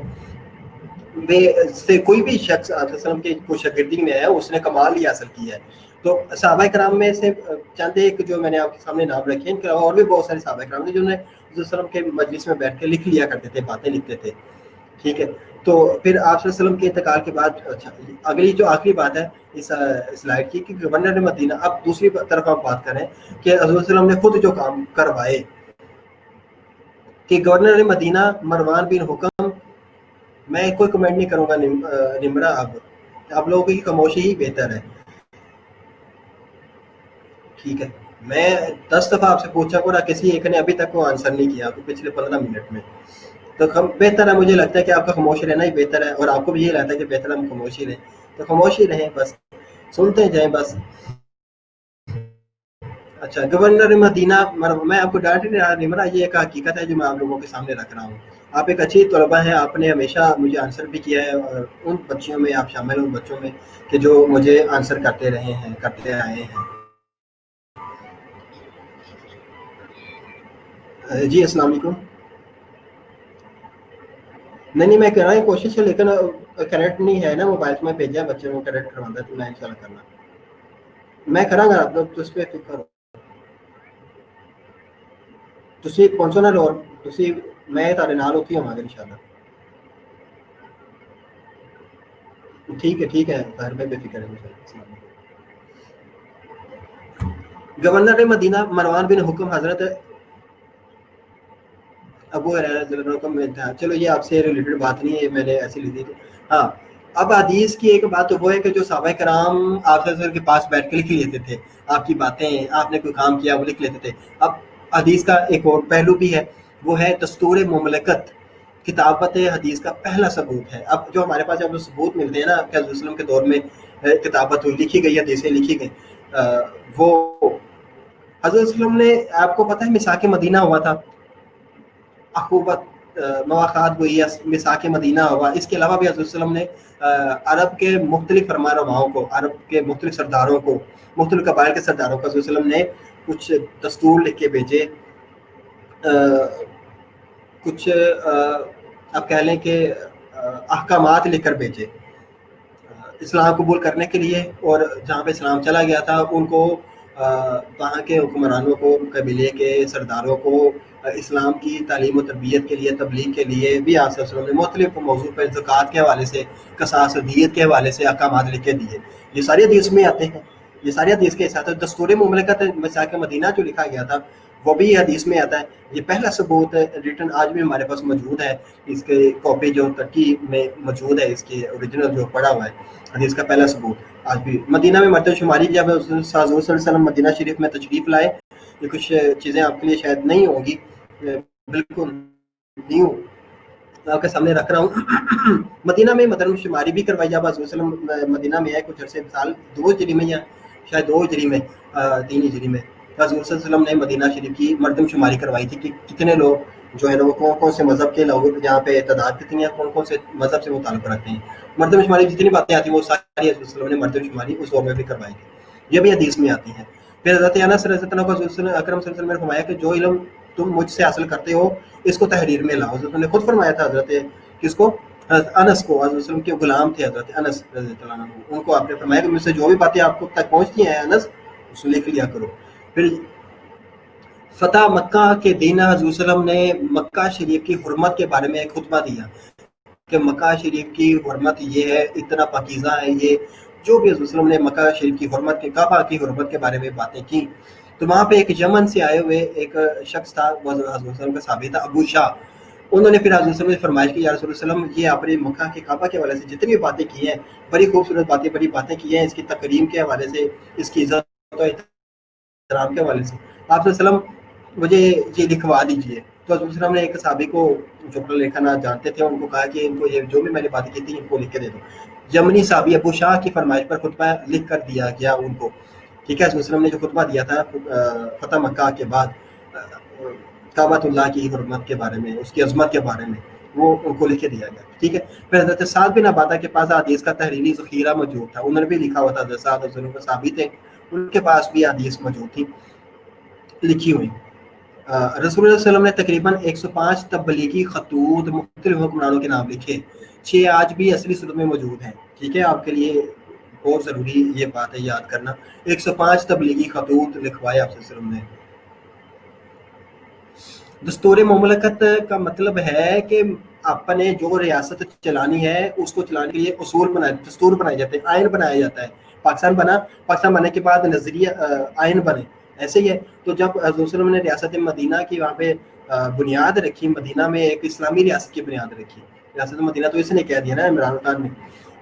سے کوئی بھی شخص حضرت وسلم کے کوئی شاگردی میں آیا، اس نے کمال ہی حاصل کیا ہے. تو صحابہ کرام میں سے چند ایک جو میں نے آپ کے سامنے نام رکھے، ان کے علاوہ اور بھی بہت سارے صحابہ کرام تھے جنہوں نے حضرت وسلم کے مجلس میں بیٹھ کے لکھ لیا کرتے تھے، باتیں لکھتے تھے. ٹھیک ہے. تو پھر آپ صلی اللہ علیہ وسلم کے انتقال کے بعد اچھا اگلی جو آخری بات ہے اس سلائڈ کی کہ گورنر مدینہ، اب دوسری طرف آپ بات کریں کہ حضرت وسلم نے خود جو کام کروائے، کہ گورنر مدینہ مروان بن حکم، میں کوئی کمنٹ نہیں کروں گا نمرا، اب لوگوں کی خاموشی ہی بہتر ہے. ٹھیک ہے. میں 10 دفعہ آپ سے پوچھا پورا، کسی ایک نے ابھی تک وہ آنسر نہیں کیا پچھلے 15 منٹ میں. تو بہتر ہے، مجھے لگتا ہے کہ آپ کا خاموش رہنا ہی بہتر ہے، اور آپ کو بھی یہ لگتا ہے کہ بہتر ہم خاموش ہی رہیں. تو خاموش ہی رہیں، بس سنتے جائیں بس. اچھا. گورنر مدینہ، میں آپ کو ڈانٹ نہیں رہا نمرا، یہ ایک حقیقت ہے جو میں آپ لوگوں کے سامنے رکھ رہا ہوں. آپ ایک اچھی طلبہ ہیں، آپ نے ہمیشہ مجھے آنسر بھی کیا ہے، اور ان بچیوں میں آپ شامل ہیں، ان بچوں میں کہ جو مجھے آنسر کرتے رہے ہیں، کرتے آئے ہیں. جی السلام علیکم. نہیں میں کر رہا ہوں کوشش ہے، لیکن کریکٹ نہیں ہے نا موبائل میں بھیجا بچے کو کریکٹ کرواتا ہے، تو میں انشاءاللہ کرنا میں کراں گا. آپ لوگ اس پہ فکر ہو، تسی پہنچو نا لور، تسی میں تارے نال ہوتی ہوں گا انشاءاللہ. ٹھیک ہے طاہر بھائی، بے فکر ہے. گورنر مدینہ مروان بن حکم حضرت ابو ہریرہ میں تھا. چلو یہ آپ سے ریلیٹڈ بات نہیں ہے، میں نے ایسی لی تھی. ہاں. اب حدیث کی ایک بات تو وہ ہے کہ جو صحابہ کرام آپ کے پاس بیٹھ کے لکھ لیتے تھے، آپ کی باتیں، آپ نے کوئی کام کیا وہ لکھ لیتے تھے. اب حدیث کا ایک اور پہلو بھی ہے، وہ ہے دستور مملکت. کتابت حدیث کا پہلا ثبوت ہے. اب جو ہمارے پاس جو ثبوت ملتے ہیں نا کہ حضرت وسلم کے دور میں کتابت ہوئی، لکھی گئی، حدیثیں لکھی گئی، وہ حضرت وسلم نے، آپ کو پتہ ہے میثاق مدینہ ہوا تھا، اخوبت مواخات ہوئی، میثاق مدینہ ہوا. اس کے علاوہ بھی حضرت وسلم نے عرب کے مختلف فرما رواؤں کو، عرب کے مختلف سرداروں کو، مختلف قبائل کے سرداروں کو حضرت وسلم نے کچھ دستور لکھ کے بھیجے، کچھ آپ کہہ لیں کہ احکامات لکھ کر بھیجے اسلام قبول کرنے کے لیے. اور جہاں پہ اسلام چلا گیا تھا ان کو، وہاں کے حکمرانوں کو، قبیلے کے سرداروں کو اسلام کی تعلیم و تربیت کے لیے، تبلیغ کے لیے بھی آپ صلی اللہ علیہ وسلم نے مختلف موضوع پر زکوٰۃ کے حوالے سے، قصاص و دیت کے حوالے سے احکامات لکھ کے دیے. یہ ساری حدیث میں آتے ہیں، یہ ساری حدیث کے ساتھ. دستور مملکت میثاق مدینہ جو لکھا گیا تھا وہ بھی حدیث میں آتا ہے. یہ پہلا ثبوت ریٹن آج بھی ہمارے پاس موجود ہے. اس کے کاپی جو ترکی میں موجود ہے، اس کی اوریجنل جو پڑا ہوا ہے، حدیث کا پہلا ثبوت آج بھی. مدینہ میں مرتبہ شماری جب حضور صلی اللہ علیہ وسلم مدینہ شریف میں تشریف لائے، یہ کچھ چیزیں آپ کے لیے شاید نہیں ہوں گی، بالکل نیو آپ کے سامنے رکھ رہا ہوں. مدینہ میں مردم شماری بھی کروائی. جب حضور صلی اللہ علیہ وسلم مدینہ میں ہے کچھ عرصے سال 2 ہجری میں یا شاید 2 ہجری میں 3 ہجری میں حضور صلی اللہ علیہ وسلم نے مدینہ شریف کی مردم شماری کروائی تھی کہ کتنے لوگ جو ہے نا وہ کون کون سے مذہب کے لوگ یہاں پہ تعداد کتنی ہے, کون کون سے مذہب سے وہ تعلق رکھتے ہیں. مردم شماری جتنی باتیں آتی ہیں وہ ساری حضور صلی اللہ علیہ وسلم نے مردم شماری اس دور میں بھی کروائی تھی. یہ بھی حدیث میں آتی ہیں. پھر حضرت انس رضی اللہ عنہ کو حضور اکرم صلی اللہ علیہ وسلم نے فرمایا کہ جو علم تم مجھ سے حاصل کرتے ہو اس کو تحریر میں لاؤ. حضرت نے خود فرمایا تھا حضرت کس کو, حضرت انس کو. حضرت وسلم کے غلام تھے حضرت انس رضی اللہ عنہ, ان کو آپ نے فرمایا کہ مجھ سے جو بھی باتیں آپ کو تک پہنچتی ہیں انس اس کو لکھ لیا کرو. پھر فتح مکہ کے دن حضور صلی اللہ علیہ وسلم نے مکہ شریف کی حرمت کے بارے میں ایک خطبہ دیا کہ مکہ شریف کی حرمت یہ ہے, اتنا پاکیزہ ہے یہ. جو بھی حضور صلی اللہ علیہ وسلم نے مکہ شریف کی حرمت کے کعبہ کی حرمت کے بارے میں باتیں کی تو وہاں پہ ایک یمن سے آئے ہوئے ایک شخص تھا, وہ حضور صلی اللہ علیہ وسلم کا صحابی تھا, ابو شاہ. انہوں نے پھر حضور صلی اللہ علیہ وسلم سے فرمائش کی, یا رسول اللہ علیہ وسلم یہ آپ نے مکہ کے کعبہ کے حوالے سے جتنی بھی باتیں کی ہیں بڑی خوبصورت باتیں بڑی باتیں کی ہیں, اس کی تکریم کے حوالے سے, اس کی عزت و احترام کے حوالے سے آپ صلی اللہ علیہ وسلم مجھے یہ لکھوا دیجیے. تو حضور صلی اللہ علیہ وسلم نے ایک صحابی کو جو پڑھا لکھا نہ جانتے تھے ان کو کہا کہ ان کو یہ جو بھی میں نے باتیں کی تھی ان کو لکھ کے دے دو. یمنی صحابی ابو شاہ کی فرمائش پر خطبہ لکھ کر دیا گیا ان کو. ٹھیک ہے, حضور صلی اللہ علیہ وسلم نے جو خطبہ دیا تھا فتح مکہ کے بعد کعبۃ اللہ کی حرمت کے بارے میں, اس کی عظمت کے بارے میں, وہ ان کو لکھ کے دیا گیا. ٹھیک ہے. پھر حضرت سعد بن عبادہ کے پاس حدیث کا تحریری ذخیرہ موجود تھا. انہوں نے بھی لکھا ہوا تھا. حضرت سعد رضی اللہ عنہ صحابی تھے, ان کے پاس بھی حدیث موجود تھی لکھی ہوئی. رسول اللہ صلی اللہ علیہ وسلم نے تقریباً 105 تبلیغی خطوط مختلف حکمرانوں کے نام لکھے. 6 آج بھی اصلی صورت میں موجود ہیں. ٹھیک ہے, آپ کے لیے بہت ضروری یہ بات ہے یاد کرنا. 105 تبلیغی خطوط لکھوائے آپ صلی اللہ علیہ وسلم نے. دستور مملکت کا مطلب ہے کہ اپنے جو ریاست چلانی ہے اس کو چلانے کے لیے اصول بنائے, دستور بنائے جاتے ہیں, آئین بنایا جاتا ہے. پاکستان بنا, پاکستان بننے کے بعد نظریہ آئین بنے, ایسے ہی ہے. تو جب حضور صلی اللہ علیہ وسلم نے ریاست مدینہ کی وہاں پہ بنیاد رکھی, مدینہ میں ایک اسلامی ریاست کی بنیاد رکھی. ریاست مدینہ تو اس نے کہہ دیا نا عمران خان نے.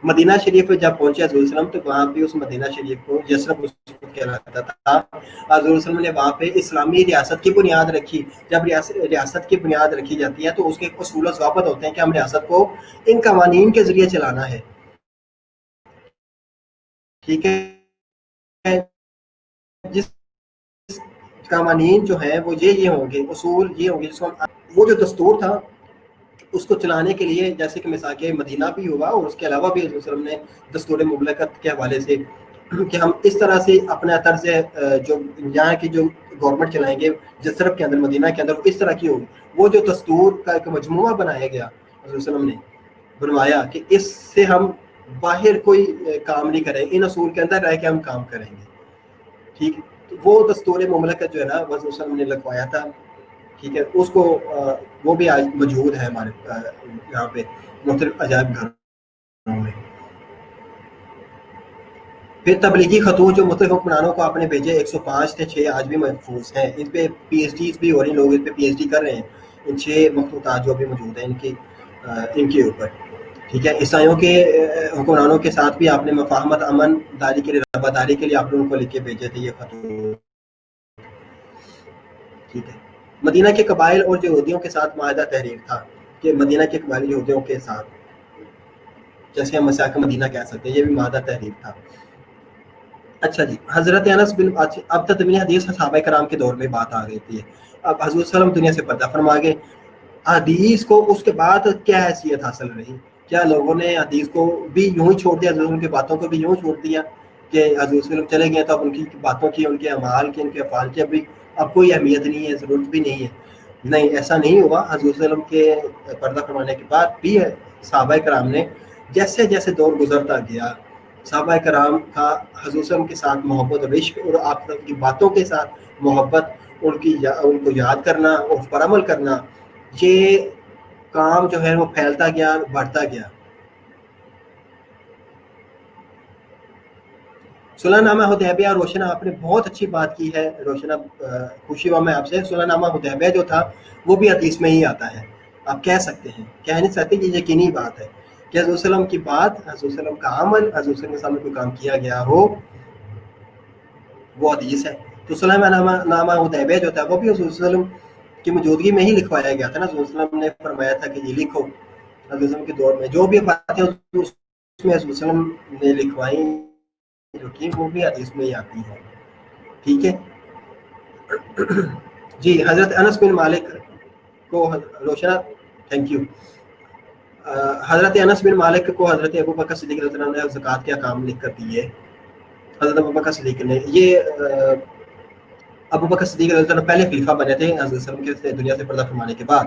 مدینہ شریف جب پہنچے حضور صلی اللہ علیہ وسلم تو وہاں پہ اس مدینہ شریف کو یثرب کہلاتا تھا. حضور صلی اللہ علیہ وسلم نے وہاں پہ اسلامی ریاست کی بنیاد رکھی. جب ریاست کی بنیاد رکھی جاتی ہے تو اس کے اصول و ضوابط ہوتے ہیں کہ ہم ریاست کو ان قوانین کے ذریعے چلانا ہے. ٹھیک ہے, جس قوانین جو ہیں وہ یہ ہوں گے, اصول یہ ہوں گے, جس کو وہ جو دستور تھا اس کو چلانے کے لیے, جیسے کہ مثال کے مدینہ بھی ہوا اور اس کے علاوہ بھی حضور صلی اللہ علیہ وسلم نے دستور مملکت کے حوالے سے کہ ہم اس طرح سے اپنا طرز جو یہاں کی جو گورنمنٹ چلائیں گے جسرب کے اندر, مدینہ کے اندر, اس طرح کی ہوگی. وہ جو دستور کا ایک مجموعہ بنایا گیا حضور صلی اللہ علیہ وسلم نے بنوایا کہ اس سے ہم باہر کوئی کام نہیں کریں, ان اصول کے اندر رہ کے ہم کام کریں گے. ٹھیک, وہ دستور مملکت جو ہے نا وہ حضور صلی اللہ علیہ وسلم نے لکھوایا تھا. ٹھیک ہے, اس کو وہ بھی آج موجود ہے ہمارے یہاں پہ مختلف عجائب گھروں میں. پھر تبلیغی خطوط جو مختلف حکمرانوں کو آپ نے بھیجے 105 تھے, 6 آج بھی محفوظ ہیں. ان پہ پی ایچ ڈیز بھی ہو رہی ہیں, لوگ ان پہ پی ایچ ڈی کر رہے ہیں ان 6 مخطوطات جو بھی موجود ہیں ان کے اوپر. ٹھیک ہے, عیسائیوں کے حکمرانوں کے ساتھ بھی آپ نے مفاہمت امن داری کے لیے, رباداری کے لیے آپ نے ان کو لکھ کے بھیجے تھے یہ خطوط. ٹھیک ہے, مدینہ کے قبائل اور یہودیوں کے ساتھ معاہدہ تحریر تھا کہ مدینہ کے قبائل یہودیوں کے ساتھ, جیسے ہم مساق مدینہ کہہ سکتے ہیں, یہ بھی معاہدہ تحریر تھا. اچھا جی, حضرت انس بن, اب تدوین حدیث صحابہ کرام کے دور میں بات آ گئی تھی. اب حضور صلی اللہ علیہ وسلم دنیا سے پردہ فرما گئے. حدیث کو اس کے بعد کیا حیثیت حاصل رہی؟ کیا لوگوں نے حدیث کو بھی یوں ہی چھوڑ دیا, حضور ان کی باتوں کو بھی یوں چھوڑ دیا کہ حضور صلی اللہ علیہ وسلم چلے گئے تو اب ان کی باتوں کی, ان کے اعمال کی, ان کے افعال کی اب کوئی اہمیت نہیں ہے, ضرورت بھی نہیں ہے؟ نہیں, ایسا نہیں ہوا. حضور صلی اللہ علیہ وسلم کے پردہ فرمانے کے بعد بھی صحابہ کرام نے جیسے جیسے دور گزرتا گیا, صحابہ کرام کا حضور صلی اللہ علیہ وسلم کے ساتھ محبت اور عشق اور آپ کی باتوں کے ساتھ محبت, ان کو یاد کرنا اور اس پر عمل کرنا, یہ کام جو ہے وہ پھیلتا گیا, بڑھتا گیا. صلح نامہ حدیبیہ, روشن آپ نے بہت اچھی بات کی ہے روشن, خوشی ہوا میں آپ سے. صلح نامہ حدیبیہ جو تھا وہ بھی حدیث میں ہی آتا ہے. آپ کہہ سکتے ہیں, کہہ نہیں سکتے, یہ یقینی بات ہے کہ حضور صلی اللہ علیہ وسلم کی بات, حضور صلی اللہ علیہ وسلم کا عمل, حضور صلی اللہ علیہ وسلم کوئی کام کیا گیا ہو وہ حدیث ہے. تو صلح نامہ حدیبیہ جو تھا وہ بھی حضور صلی اللہ علیہ وسلم کی موجودگی میں ہی لکھوایا گیا تھا نا. حضور صلی اللہ علیہ وسلم نے فرمایا تھا کہ یہ لکھو, حضرت کے دور میں جو بھی باتیں اس میں رسول وسلم نے لکھوائی جو کی وہ بھی حدیث میں ہی آتی ہیں. ٹھیک ہے جی. حضرت انس بن مالک کو روشنا تھینک یو. حضرت انس بن مالک کو حضرت ابو بکر صدیق رضی اللہ عنہ نے زکوٰۃ کے احکام لکھ کر دیے. حضرت ابو بکر صدیق نے یہ ابو بکر صدیق رضی اللہ عنہ پہلے خلیفہ بنے تھے حضرت وسلم کے دنیا سے پردہ فرمانے کے بعد.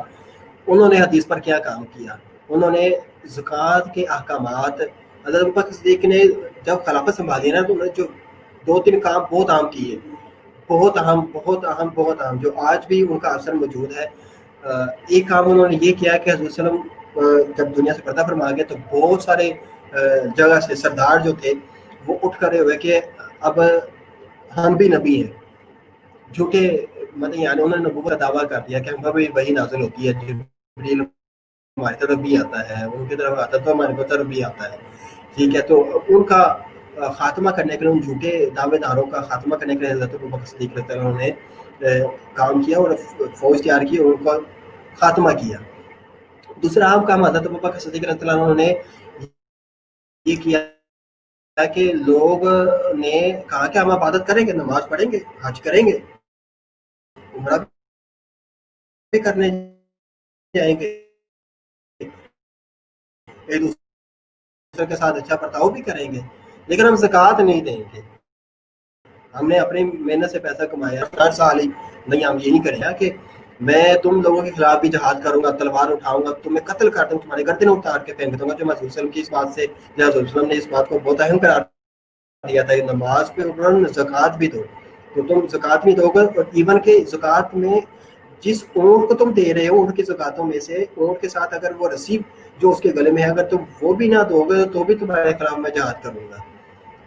انہوں نے حدیث پر کیا کام کیا؟ انہوں نے زکوٰۃ کے احکامات حضرت ابو بکر صدیق نے جب خلافت سنبھالی نا تو انہوں نے جو 2-3 کام بہت عام کیے, بہت اہم جو آج بھی ان کا اثر موجود ہے. ایک کام انہوں نے یہ کیا کہ حضرت وسلم جب دنیا سے پردہ فرما گئے تو بہت سارے جگہ سے سردار جو تھے وہ اٹھ کھڑے ہوئے کہ اب ہم بھی نبی ہیں. جھوٹے مطلب یعنی انہوں نے نبوت کا دعویٰ کر دیا کہ ہم پر بھی وہی نازل ہوتی ہے, جبریل ہماری طرف بھی آتا ہے, ان کی طرف آتا ہے تو ہماری طرف بھی آتا ہے. ٹھیک ہے, تو ان کا خاتمہ کرنے کے لیے, ان جھوٹے دعوے داروں کا خاتمہ کرنے کے لیے حضرت ابو بکر صدیق رضی اللہ عنہ نے کام کیا اور فوج تیار کی اور ان کا خاتمہ کیا. دوسرا عام کام حضرت ابو بکر صدیق رضی اللہ عنہ نے یہ کیا کہ لوگ نے کہا کہ ہم عبادت کریں گے, نماز پڑھیں گے, حج کریں گے, عمرہ بھی کرنے جائیں گے, ایک دوسرے کے ساتھ اچھا برتاؤ بھی کریں گے, لیکن ہم زکوٰۃ نہیں دیں گے. ہم نے اپنی محنت سے پیسہ کمایا, ہر سال ہی نہیں, ہم یہ نہیں کریں گے کہ میں تم لوگوں کے خلاف بھی جہاد کروں گا, تلوار اٹھاؤں گا, تمہیں قتل کر دوں, تمہاری گردن اتار کے پھینک دوں گا. جو میں حضور وسلم کی اس بات سے حضور وسلم نے اس بات کو بہت اہم قرار دیا تھا کہ نماز پہ فوراً زکوٰۃ بھی دو, تو تم زکوٰۃ نہیں دو گے. اور ایون کہ زکوٰۃ میں جس اونٹ کو تم دے رہے ہو اونٹ کی زکوٰۃوں میں سے اونٹ کے ساتھ اگر وہ رسی جو اس کے گلے میں ہے اگر تم وہ بھی نہ دو گے تو بھی تمہارے خلاف میں جہاد کروں گا.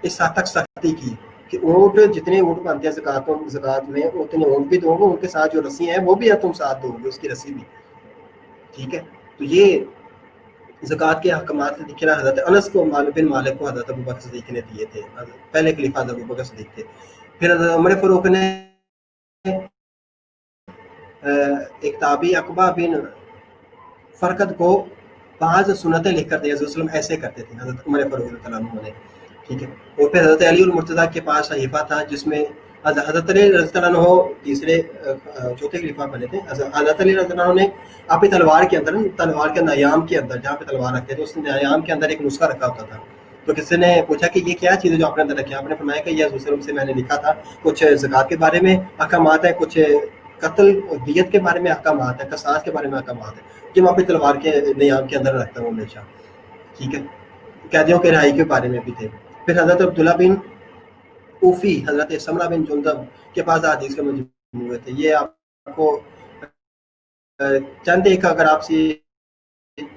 اس حد تک سختی کی کہ اونٹ جتنے اونٹ بنتے ہیں زکوٰۃ میں اتنے اونٹ بھی دو گے, ان کے ساتھ جو رسی ہیں وہ بھی تم ساتھ دو گے, اس کی رسی بھی. ٹھیک ہے, تو یہ زکوٰۃ کے احکامات لکھے نا حضرت انس کو بن مالک کو حضرت ابو بکر صدیق نے دیے تھے. پہلے خلیفہ حضرت ابو بکر صدیق تھے. پھر حضرت عمر فاروق نے ایک تابعی عقبہ بن فرقد کو 5 سنتیں لکھ کر دی. حضرت وسلم ایسے کرتے تھے حضرت عمر فاروق رضی اللہ عنہ نے. ٹھیک ہے, اور پھر حضرت علی المرتضیٰ کے پاس صحیفہ تھا جس میں حضرت علی رضی اللہ عنہ تیسرے چوتھے خلیفہ بنے تھے. حضرت علی رضی اللہ عنہ نے اپنی تلوار کے اندر نیام کے اندر جہاں پہ تلوار رکھتے تھے اس نیام کے اندر ایک نسخہ رکھا ہوتا تھا. تو کسی نے پوچھا کہ یہ کیا چیز ہے جو آپ نے اندر رکھی؟ آپ نے فرمایا کہ یہ حضور وسلم سے میں نے لکھا تھا, کچھ زکوٰۃ کے بارے میں احکامات ہیں, کچھ قتل دیت کے بارے میں احکامات ہیں, قصاص کے بارے میں احکامات ہیں, جو میں اپنی تلوار کے نیام کے اندر رکھتا ہوں ہمیشہ. ٹھیک ہے, قیدیوں کے رہائی کے بارے میں بھی تھے. پھر حضرت عبداللہ بن اوفی حضرت سمرہ بن جندب کے پاس حدیث کے مجموعے تھے. یہ آپ کو چند ایک اگر آپ سے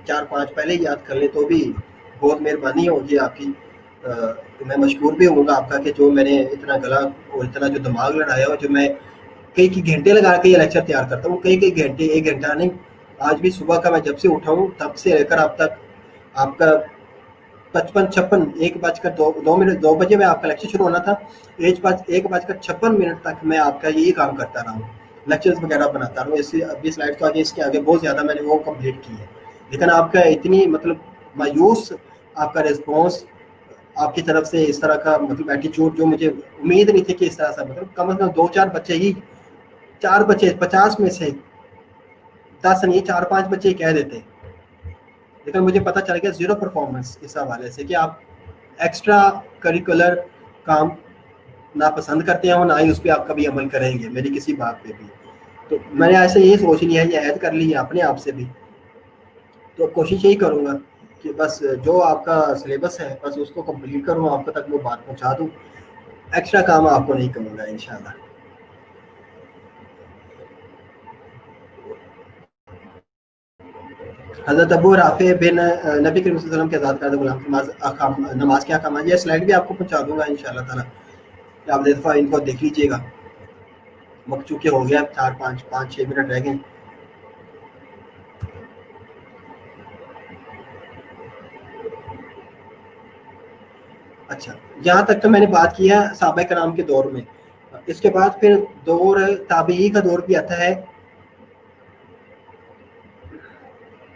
4-5 پہلے یاد کر لیں تو بھی بہت مہربانی ہوگی آپ کی. میں مشکور بھی ہوں گا آپ کا کہ جو میں نے اتنا گلا اور اتنا جو دماغ لڑایا اور جو میں کئی گھنٹے لگا کے یہ لیکچر تیار کرتا ہوں, کئی گھنٹے, 1 گھنٹہ نہیں. آج بھی صبح کا میں جب سے اٹھا ہوں تب سے لے کر اب تک آپ کا 55 1:02 بجے میں آپ کا لیکچر شروع ہونا تھا, 1:56 تک میں آپ کا یہی کام کرتا رہا ہوں, لیکچرز وغیرہ بناتا رہا ہوں. ابھی سلائڈ تو آگے اس کے آگے بہت زیادہ میں نے وہ کمپلیٹ کی ہے, لیکن آپ کا اتنی مطلب مایوس آپ کا رسپانس, آپ کی طرف سے اس طرح کا مطلب ایٹیچیوڈ جو مجھے امید نہیں تھی کہ اس طرح سے مطلب کم از کم 2-4 بچے ہی 4 بچے 50 میں سے 10 نہیں 4-5 بچے کہہ دیتے, لیکن مجھے پتہ چل گیا 0 پرفارمنس اس حوالے سے کہ آپ ایکسٹرا کریکولر کام نہ پسند کرتے ہیں اور نہ ہی اس پہ آپ کبھی عمل کریں گے میری کسی بات پہ بھی. تو میں نے ایسے یہ سوچ لیا ہے, یہ عہد کر لی ہے اپنے آپ سے بھی, تو کوشش یہی کروں گا کہ بس جو آپ کا سلیبس ہے بس اس کو کمپلیٹ کروں, آپ تک وہ بات پہنچا دوں, ایکسٹرا کام آپ کو نہیں کروں گا انشاءاللہ. حضرت ابو رافع بن نبی کریم صلی اللہ علیہ وسلم کے آزاد کردہ غلام کی نماز کے احکامات, یہ سلائڈ بھی آپ کو پہنچا دوں گا انشاءاللہ تعالیٰ. آپ دفعہ ان کو دیکھ لیجیے گا, وقت چونکہ ہو گیا 4-5-6 منٹ رہ گئے. اچھا, یہاں تک تو میں نے بات کیا صحابہ کرام کے دور میں. اس کے بعد پھر دور تابعی کا دور بھی آتا ہے.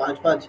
5-5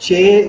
6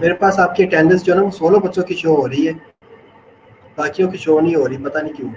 میرے پاس آپ کی اٹینڈنس جو ہے نا وہ 16 بچوں کی شو ہو رہی ہے, باقیوں کی شو نہیں ہو رہی, پتہ نہیں کیوں.